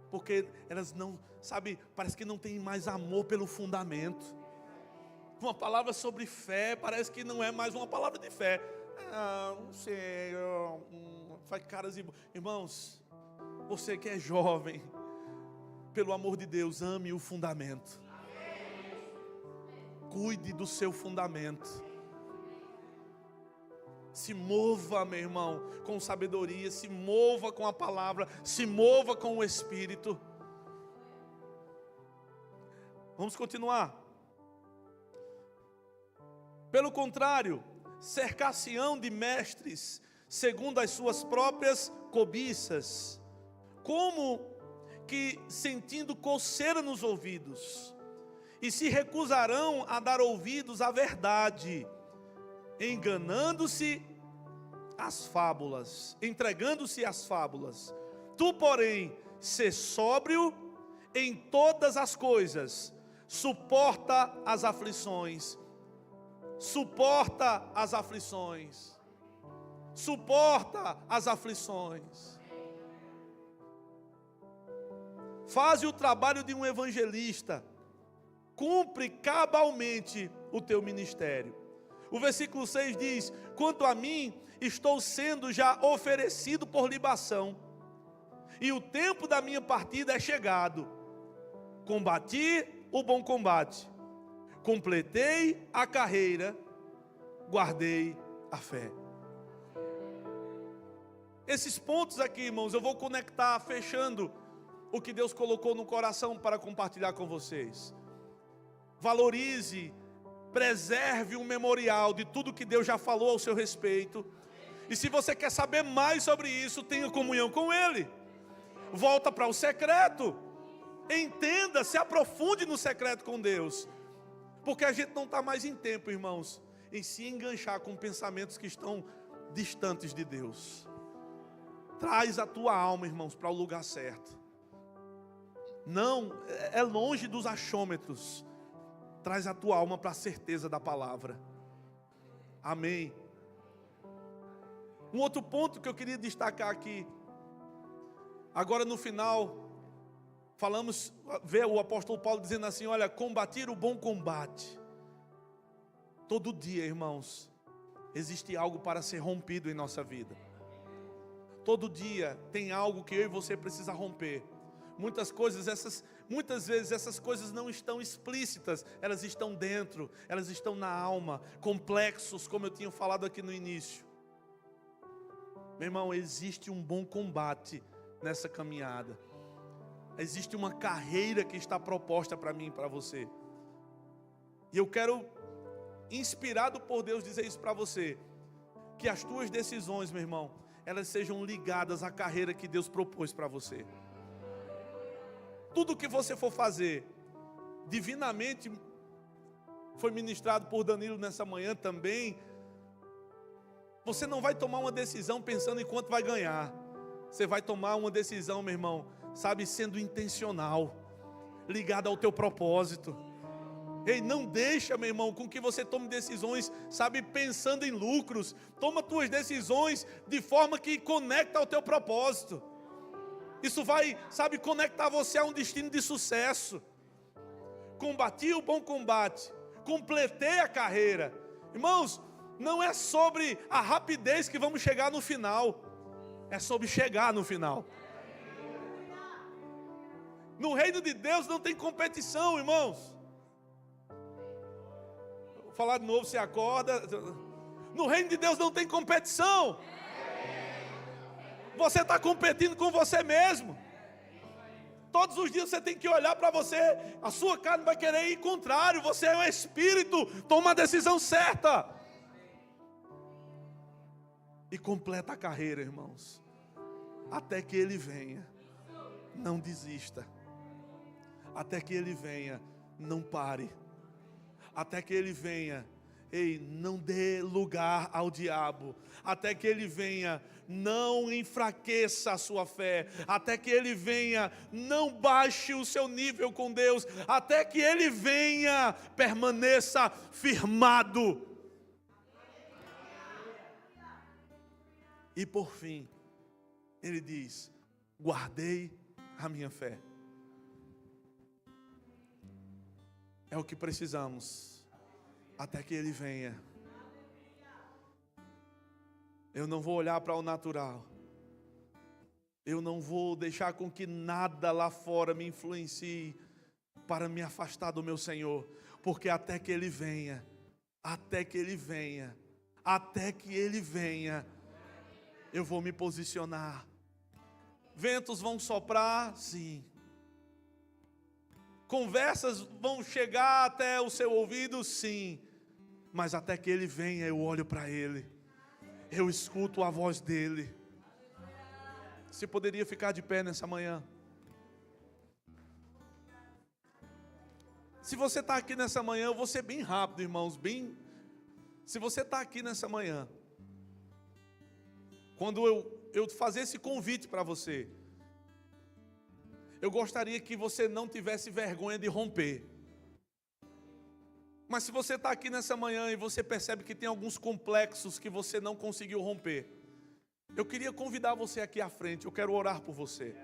Porque elas não, sabe, parece que não tem mais amor pelo fundamento. Uma palavra sobre fé parece que não é mais uma palavra de fé. Não sei, faz caras e... Irmãos, você que é jovem, pelo amor de Deus, ame o fundamento. Cuide do seu fundamento. Se mova, meu irmão, com sabedoria, se mova com a palavra, se mova com o Espírito. Vamos continuar. Pelo contrário, cercar-se-ão de mestres, segundo as suas próprias cobiças, como que sentindo coceira nos ouvidos, e se recusarão a dar ouvidos à verdade, enganando-se às fábulas, entregando-se às fábulas. Tu, porém, sê sóbrio em todas as coisas, suporta as aflições. Suporta as aflições. Suporta as aflições. Faze o trabalho de um evangelista. Cumpre cabalmente o teu ministério. O versículo 6 diz: quanto a mim, estou sendo já oferecido por libação, e o tempo da minha partida é chegado. Combati o bom combate, completei a carreira, guardei a fé. Esses pontos aqui, irmãos, eu vou conectar, fechando o que Deus colocou no coração para compartilhar com vocês. Valorize, preserve um memorial de tudo que Deus já falou ao seu respeito. E se você quer saber mais sobre isso, tenha comunhão com Ele. Volta para o secreto. Entenda, se aprofunde no secreto com Deus. Porque a gente não está mais em tempo, irmãos, em se enganchar com pensamentos que estão distantes de Deus. Traz a tua alma, irmãos, para o lugar certo. Não, é longe dos achômetros. Traz a tua alma para a certeza da palavra. Amém. Um outro ponto que eu queria destacar aqui. Agora no final, vê o apóstolo Paulo dizendo assim: olha, combater o bom combate. Todo dia, irmãos, existe algo para ser rompido em nossa vida. Todo dia tem algo que eu e você precisa romper. Muitas vezes essas coisas não estão explícitas, elas estão dentro, elas estão na alma, complexos, como eu tinha falado aqui no início. Meu irmão, existe um bom combate nessa caminhada. Existe uma carreira que está proposta para mim e para você. E eu quero, inspirado por Deus, dizer isso para você: que as tuas decisões, meu irmão, elas sejam ligadas à carreira que Deus propôs para você. Tudo que você for fazer, divinamente, foi ministrado por Danilo nessa manhã também. Você não vai tomar uma decisão pensando em quanto vai ganhar. Você vai tomar uma decisão, meu irmão, sabe, sendo intencional, ligada ao teu propósito. Ei, não deixa, meu irmão, com que você tome decisões, sabe, pensando em lucros. Toma tuas decisões de forma que conecta ao teu propósito. Isso vai, sabe, conectar você a um destino de sucesso. Combati o bom combate, completei a carreira. Irmãos, Não é sobre a rapidez que vamos chegar no final. É sobre chegar no final. No reino de Deus não tem competição, irmãos. Vou falar de novo, você acorda. No reino de Deus não tem competição. Você está competindo com você mesmo. Todos os dias você tem que olhar para você. A sua carne vai querer ir contrário. Você é um espírito. Toma a decisão certa. E completa a carreira, irmãos. Até que Ele venha. Não desista. Até que Ele venha. Não pare. Até que Ele venha. Ei, não dê lugar ao diabo. Até que Ele venha, não enfraqueça a sua fé. Até que Ele venha, não baixe o seu nível com Deus. Até que Ele venha, permaneça firmado. E por fim, Ele diz: guardei a minha fé. É o que precisamos. Até que Ele venha. Eu não vou olhar para o natural. Eu não vou deixar com que nada lá fora me influencie para me afastar do meu Senhor. Porque até que Ele venha, até que Ele venha, até que Ele venha, eu vou me posicionar. Ventos vão soprar, sim. Conversas vão chegar até o seu ouvido, sim. Mas até que Ele venha, eu olho para Ele. Eu escuto a voz dEle. Você poderia ficar de pé nessa manhã? Se você está aqui nessa manhã, eu vou ser bem rápido, irmãos. Se você está aqui nessa manhã, quando eu fazer esse convite para você, eu gostaria que você não tivesse vergonha de romper. Mas se você está aqui nessa manhã e você percebe que tem alguns complexos que você não conseguiu romper, eu queria convidar você aqui à frente. Eu quero orar por você.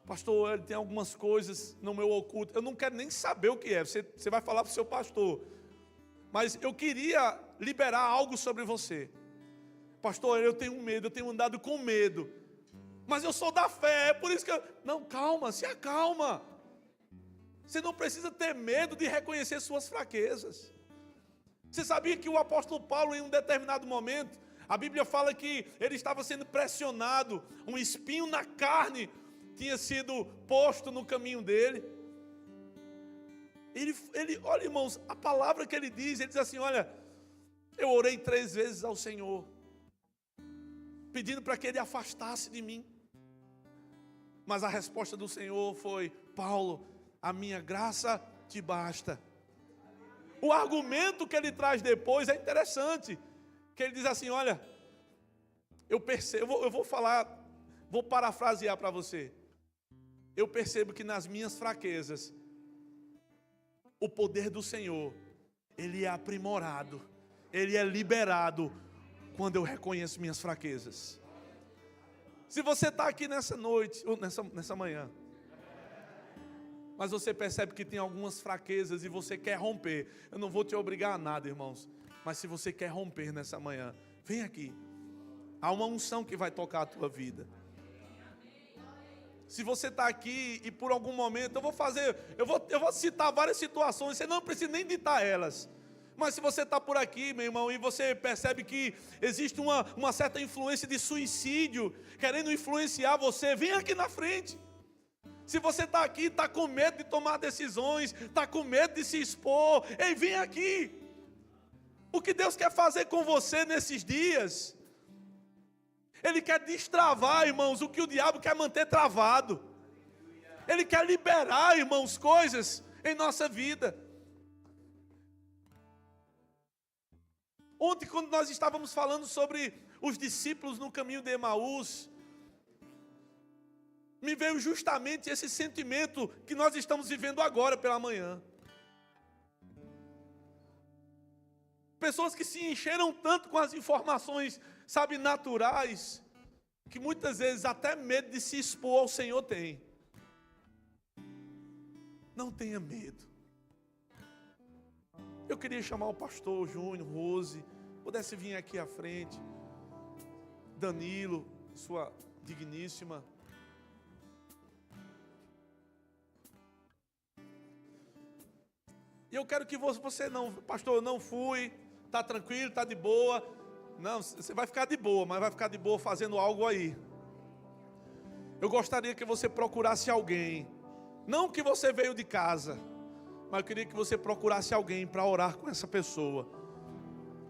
Pastor, tem algumas coisas no meu oculto. Eu não quero nem saber o que é. Você vai falar para o seu pastor. Mas eu queria liberar algo sobre você. Pastor, eu tenho medo, eu tenho andado com medo. Mas eu sou da fé, é por isso que eu... Não, calma, se acalma. Você não precisa ter medo de reconhecer suas fraquezas. Você sabia que o apóstolo Paulo, em um determinado momento, a Bíblia fala que ele estava sendo pressionado, um espinho na carne tinha sido posto no caminho dele. Olha, irmãos, a palavra que ele diz assim: olha, eu orei 3 vezes ao Senhor, pedindo para que Ele afastasse de mim. Mas a resposta do Senhor foi: Paulo, a minha graça te basta. O argumento que ele traz depois é interessante, que ele diz assim: olha, eu percebo, eu vou parafrasear para você. Eu percebo que nas minhas fraquezas, o poder do Senhor, Ele é aprimorado, Ele é liberado, quando eu reconheço minhas fraquezas. Se você está aqui nessa noite, ou nessa manhã, mas você percebe que tem algumas fraquezas e você quer romper, eu não vou te obrigar a nada, irmãos, mas se você quer romper nessa manhã, vem aqui. Há uma unção que vai tocar a tua vida. Se você está aqui e por algum momento, eu vou citar várias situações, você não precisa nem ditar elas. Mas se você está por aqui, meu irmão, e você percebe que existe uma certa influência de suicídio, querendo influenciar você, vem aqui na frente. Se você está aqui, está com medo de tomar decisões, está com medo de se expor, ei, vem aqui. O que Deus quer fazer com você nesses dias? Ele quer destravar, irmãos, o que o diabo quer manter travado. Ele quer liberar, irmãos, coisas em nossa vida. Ontem, quando nós estávamos falando sobre os discípulos no caminho de Emaús, me veio justamente esse sentimento que nós estamos vivendo agora pela manhã. Pessoas que se encheram tanto com as informações, sabe, naturais, que muitas vezes até medo de se expor ao Senhor tem. Não tenha medo. Eu queria chamar o pastor Júnior, Rose, pudesse vir aqui à frente. Danilo, sua digníssima. E eu quero que você não, pastor, eu não fui, está tranquilo, está de boa. Não, você vai ficar de boa, mas vai ficar de boa fazendo algo aí. Eu gostaria que você procurasse alguém, não que você veio de casa, mas eu queria que você procurasse alguém para orar com essa pessoa.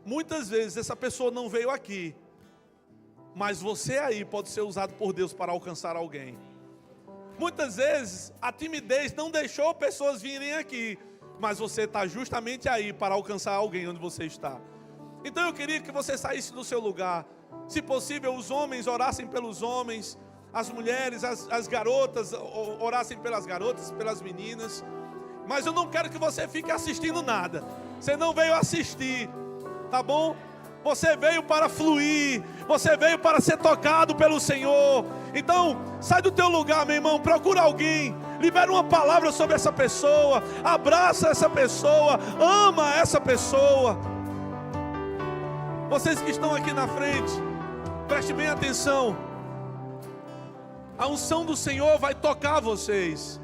Muitas vezes essa pessoa não veio aqui, mas você aí pode ser usado por Deus para alcançar alguém. Muitas vezes a timidez não deixou pessoas virem aqui, mas você está justamente aí para alcançar alguém onde você está. Então eu queria que você saísse do seu lugar. Se possível, os homens orassem pelos homens, as mulheres, as garotas orassem pelas garotas, pelas meninas. Mas eu não quero que você fique assistindo nada. Você não veio assistir, tá bom? Você veio para fluir, você veio para ser tocado pelo Senhor. Então, sai do teu lugar, meu irmão, procura alguém, libera uma palavra sobre essa pessoa, abraça essa pessoa, ama essa pessoa. Vocês que estão aqui na frente, preste bem atenção. A unção do Senhor vai tocar vocês.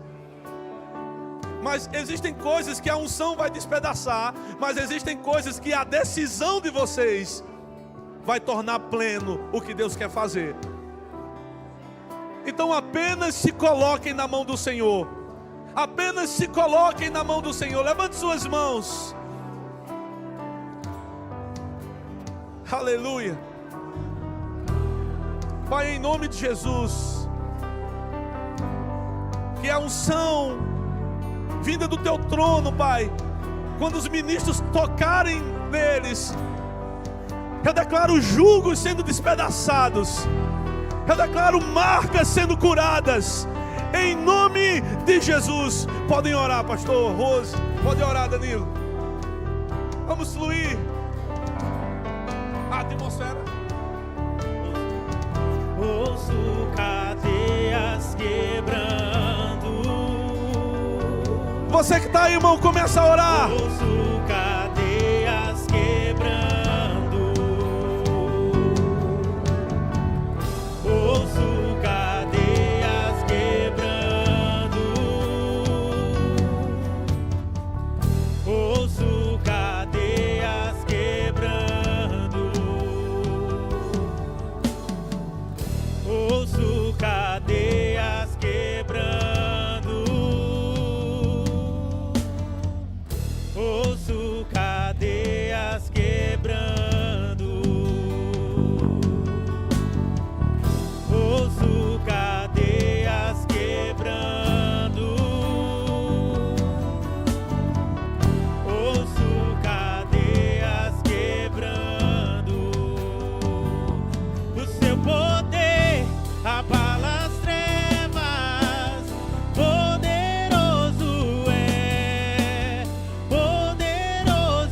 Mas existem coisas que a unção vai despedaçar, mas existem coisas que a decisão de vocês vai tornar pleno o que Deus quer fazer. Então apenas se coloquem na mão do Senhor. Apenas se coloquem na mão do Senhor. Levante suas mãos. Aleluia. Pai, em nome de Jesus, que a unção vinda do teu trono, Pai, quando os ministros tocarem neles, eu declaro jugos sendo despedaçados, eu declaro marcas sendo curadas, em nome de Jesus. Podem orar, pastor Rose, pode orar, Danilo. Vamos fluir. A atmosfera. Ouço cadeias quebrando. Você que está aí, irmão, começa a orar. Ouço cadeias quebrando. Ouço cadeias quebrando. Ouço cadeias quebrando. Ouço cadeias quebrando. Ouço cadeias quebrando. Ouço cadeias quebrando. Ouço cadeias quebrando. O seu poder abala as trevas. Poderoso é, poderoso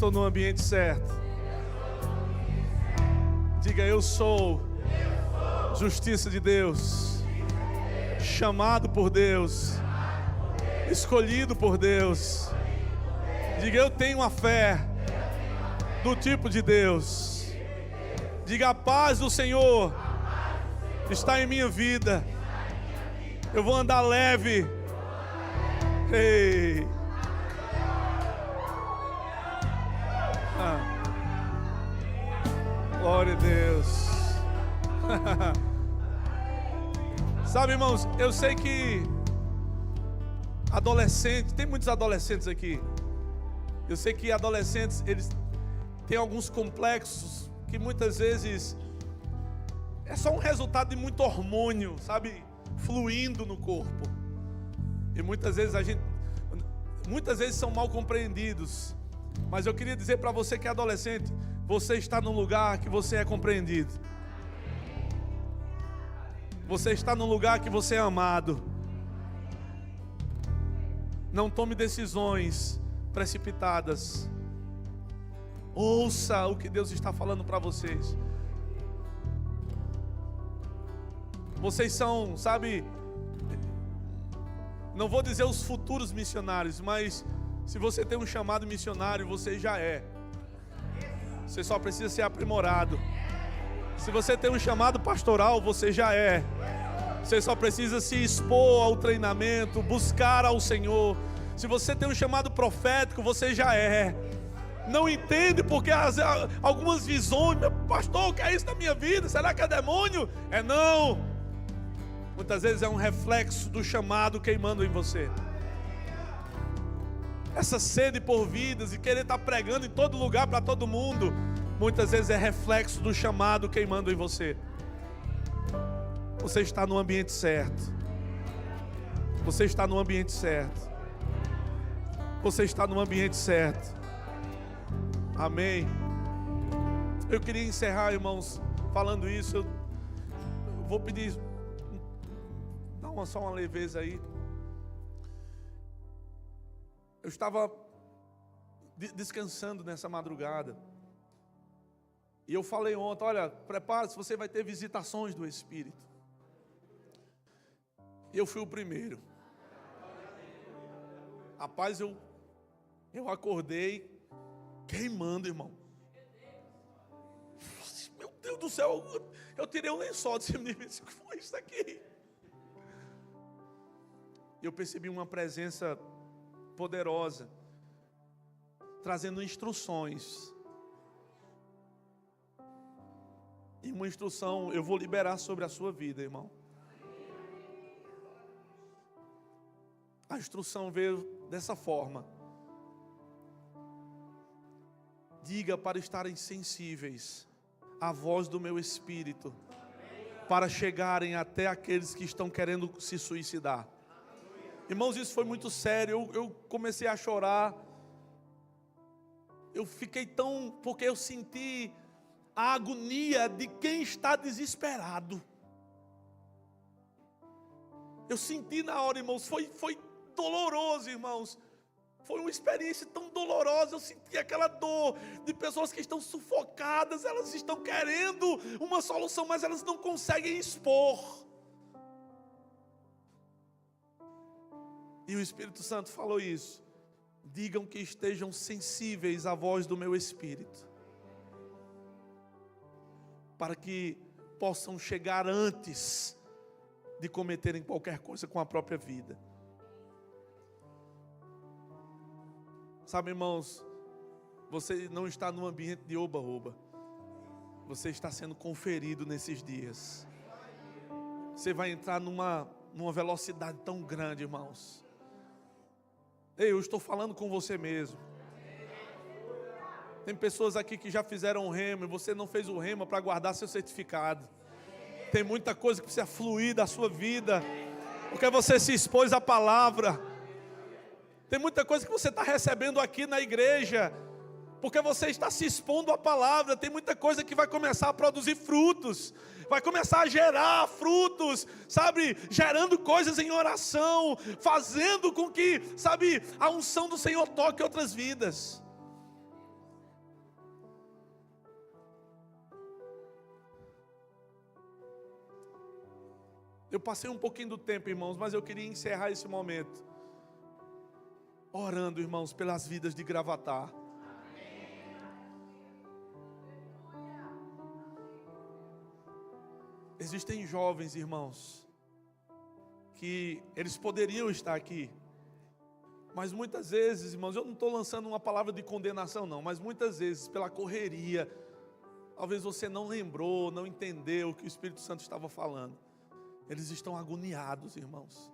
estou no ambiente certo. Diga, eu sou justiça de Deus, chamado por Deus, escolhido por Deus. Diga, eu tenho a fé do tipo de Deus. Diga, a paz do Senhor está em minha vida. Eu vou andar leve. Ei. Glória a Deus. Sabe, irmãos, eu sei que adolescentes, tem muitos adolescentes aqui. Eu sei que adolescentes, eles têm alguns complexos que muitas vezes é só um resultado de muito hormônio, sabe, fluindo no corpo. E muitas vezes são mal compreendidos. Mas eu queria dizer para você que é adolescente, você está num lugar que você é compreendido. Você está num lugar que você é amado. Não tome decisões precipitadas. Ouça o que Deus está falando para vocês. Vocês são, sabe, não vou dizer os futuros missionários, mas se você tem um chamado missionário, você já é. Você só precisa ser aprimorado. Se você tem um chamado pastoral, você já é. Você só precisa se expor ao treinamento, buscar ao Senhor. Se você tem um chamado profético, você já é. Não entende porque algumas visões, meu pastor, o que é isso na minha vida? Será que é demônio? É não. Muitas vezes é um reflexo do chamado queimando em você. Essa sede por vidas e querer estar pregando em todo lugar para todo mundo, muitas vezes é reflexo do chamado queimando em você. Você está no ambiente certo. Você está no ambiente certo. Você está no ambiente certo. Amém. Eu queria encerrar, irmãos, falando isso. Eu vou pedir, dá só uma leveza aí. Eu estava descansando nessa madrugada. E eu falei ontem, olha, prepare-se, você vai ter visitações do Espírito. E eu fui o primeiro. Rapaz, eu acordei queimando, irmão. Meu Deus do céu, eu tirei um lençol de cima de mim. O que foi isso aqui? E eu percebi uma presença poderosa, trazendo instruções. E uma instrução eu vou liberar sobre a sua vida, irmão. A instrução veio dessa forma: diga para estarem sensíveis à voz do meu Espírito, para chegarem até aqueles que estão querendo se suicidar. Irmãos, isso foi muito sério. Eu comecei a chorar. Eu fiquei porque eu senti a agonia de quem está desesperado. Eu senti na hora, irmãos, foi doloroso, irmãos. Foi uma experiência tão dolorosa. Eu senti aquela dor de pessoas que estão sufocadas. Elas estão querendo uma solução, mas elas não conseguem expor. E o Espírito Santo falou isso: digam que estejam sensíveis à voz do meu Espírito, para que possam chegar antes de cometerem qualquer coisa com a própria vida. Sabe, irmãos, você não está num ambiente de oba-oba. Você está sendo conferido nesses dias. Você vai entrar numa velocidade tão grande, irmãos. Ei, eu estou falando com você mesmo. Tem pessoas aqui que já fizeram o rema e você não fez o rema para guardar seu certificado. Tem muita coisa que precisa fluir da sua vida, porque você se expôs à palavra. Tem muita coisa que você está recebendo aqui na igreja, porque você está se expondo à palavra. Tem muita coisa que vai começar a produzir frutos, vai começar a gerar frutos, sabe, gerando coisas em oração, fazendo com que, sabe, a unção do Senhor toque outras vidas. Eu passei um pouquinho do tempo, irmãos, mas eu queria encerrar esse momento orando, irmãos, pelas vidas de Gravatar. Existem jovens, irmãos, que eles poderiam estar aqui, mas muitas vezes, irmãos, eu não estou lançando uma palavra de condenação não, mas muitas vezes pela correria, talvez você não lembrou, não entendeu o que o Espírito Santo estava falando. Eles estão agoniados, irmãos,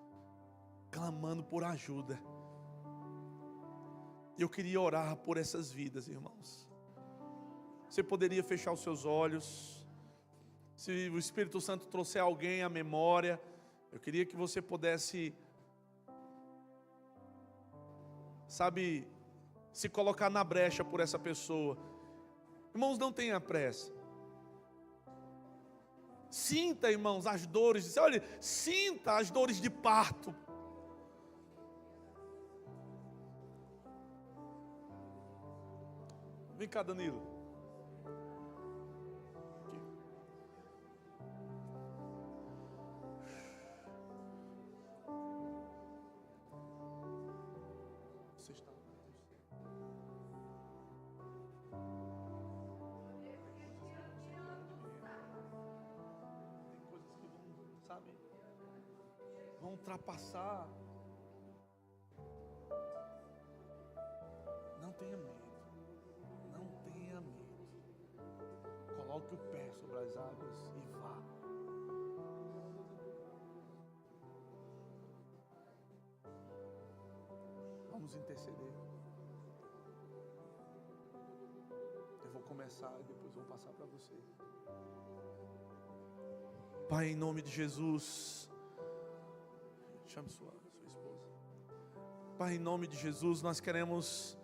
clamando por ajuda. Eu queria orar por essas vidas, irmãos. Você poderia fechar os seus olhos. Se o Espírito Santo trouxer alguém à memória, eu queria que você pudesse, sabe, se colocar na brecha por essa pessoa. Irmãos, não tenha pressa. Sinta, irmãos, as dores. Olha, sinta as dores de parto. Vem cá, Danilo. Aqui. Você está. Tem coisas que vão, sabe, vão ultrapassar. Não tenha medo. Não tenha medo. Coloque o pé sobre as águas e vá. Vamos interceder. Eu vou começar e depois vou passar para você. Pai, em nome de Jesus, chame sua esposa. Pai, em nome de Jesus, nós queremos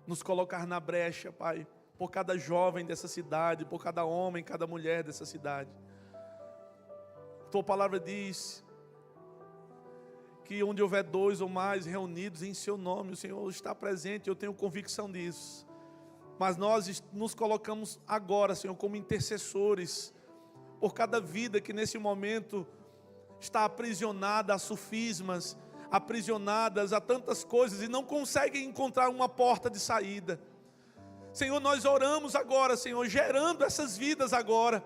nos colocar na brecha, Pai, por cada jovem dessa cidade, por cada homem, cada mulher dessa cidade. Tua palavra diz que onde houver 2 ou mais reunidos em seu nome, o Senhor está presente, eu tenho convicção disso. Mas nós nos colocamos agora, Senhor, como intercessores, por cada vida que nesse momento está aprisionada a sofismas, aprisionadas a tantas coisas e não conseguem encontrar uma porta de saída. Senhor, nós oramos agora, Senhor, gerando essas vidas agora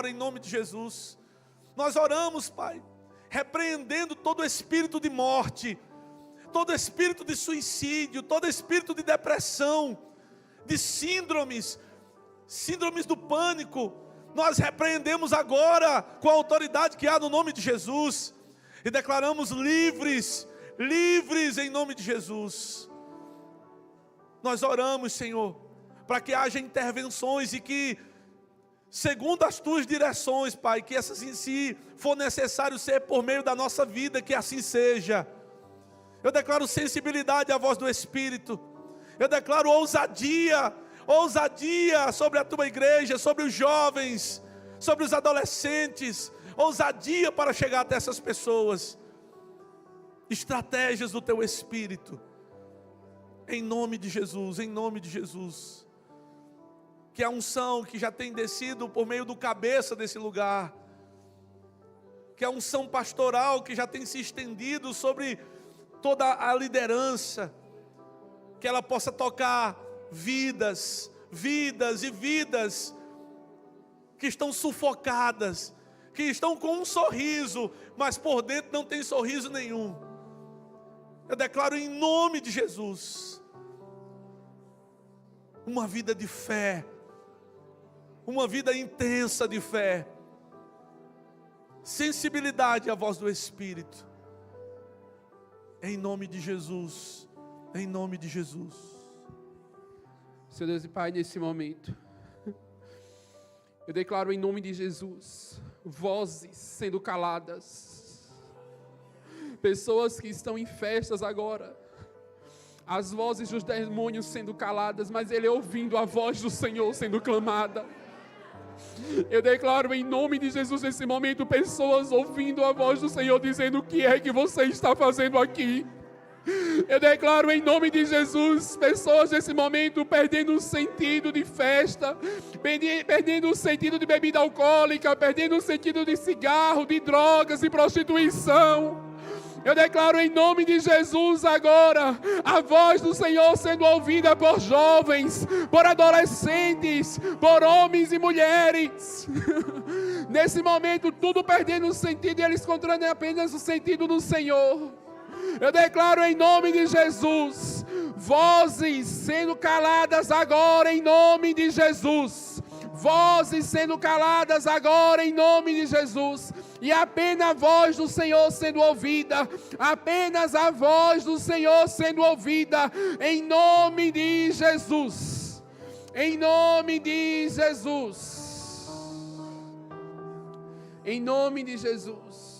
em nome de Jesus. Nós oramos, Pai, repreendendo todo espírito de morte, todo espírito de suicídio, todo espírito de depressão, de síndromes do pânico. Nós repreendemos agora com a autoridade que há no nome de Jesus e declaramos livres em nome de Jesus. Nós oramos, Senhor, para que haja intervenções e que, segundo as tuas direções, Pai, que essas em si for necessário ser por meio da nossa vida, que assim seja. Eu declaro sensibilidade à voz do Espírito. Eu declaro ousadia sobre a tua igreja, sobre os jovens, sobre os adolescentes. Ousadia para chegar até essas pessoas. Estratégias do teu Espírito. Em nome de Jesus, em nome de Jesus. Que a unção que já tem descido por meio do cabeça desse lugar, que a unção pastoral que já tem se estendido sobre toda a liderança, que ela possa tocar vidas e vidas que estão sufocadas, que estão com um sorriso, mas por dentro não tem sorriso nenhum. Eu declaro em nome de Jesus, uma vida de fé, uma vida intensa de fé, sensibilidade à voz do Espírito, em nome de Jesus, em nome de Jesus. Senhor Deus e Pai, nesse momento, eu declaro em nome de Jesus, vozes sendo caladas, pessoas que estão em festas agora, as vozes dos demônios sendo caladas, mas ele ouvindo a voz do Senhor sendo clamada. Eu declaro em nome de Jesus nesse momento, pessoas ouvindo a voz do Senhor dizendo: o que é que você está fazendo aqui? Eu declaro em nome de Jesus, pessoas nesse momento perdendo o sentido de festa, perdendo o sentido de bebida alcoólica, perdendo o sentido de cigarro, de drogas e prostituição. Eu declaro em nome de Jesus agora a voz do Senhor sendo ouvida por jovens, por adolescentes, por homens e mulheres. Nesse momento tudo perdendo o sentido e eles encontrando apenas o sentido no Senhor. Eu declaro em nome de Jesus, vozes sendo caladas agora em nome de Jesus. Vozes sendo caladas agora em nome de Jesus. E apenas a voz do Senhor sendo ouvida. Apenas a voz do Senhor sendo ouvida. Em nome de Jesus. Em nome de Jesus. Em nome de Jesus.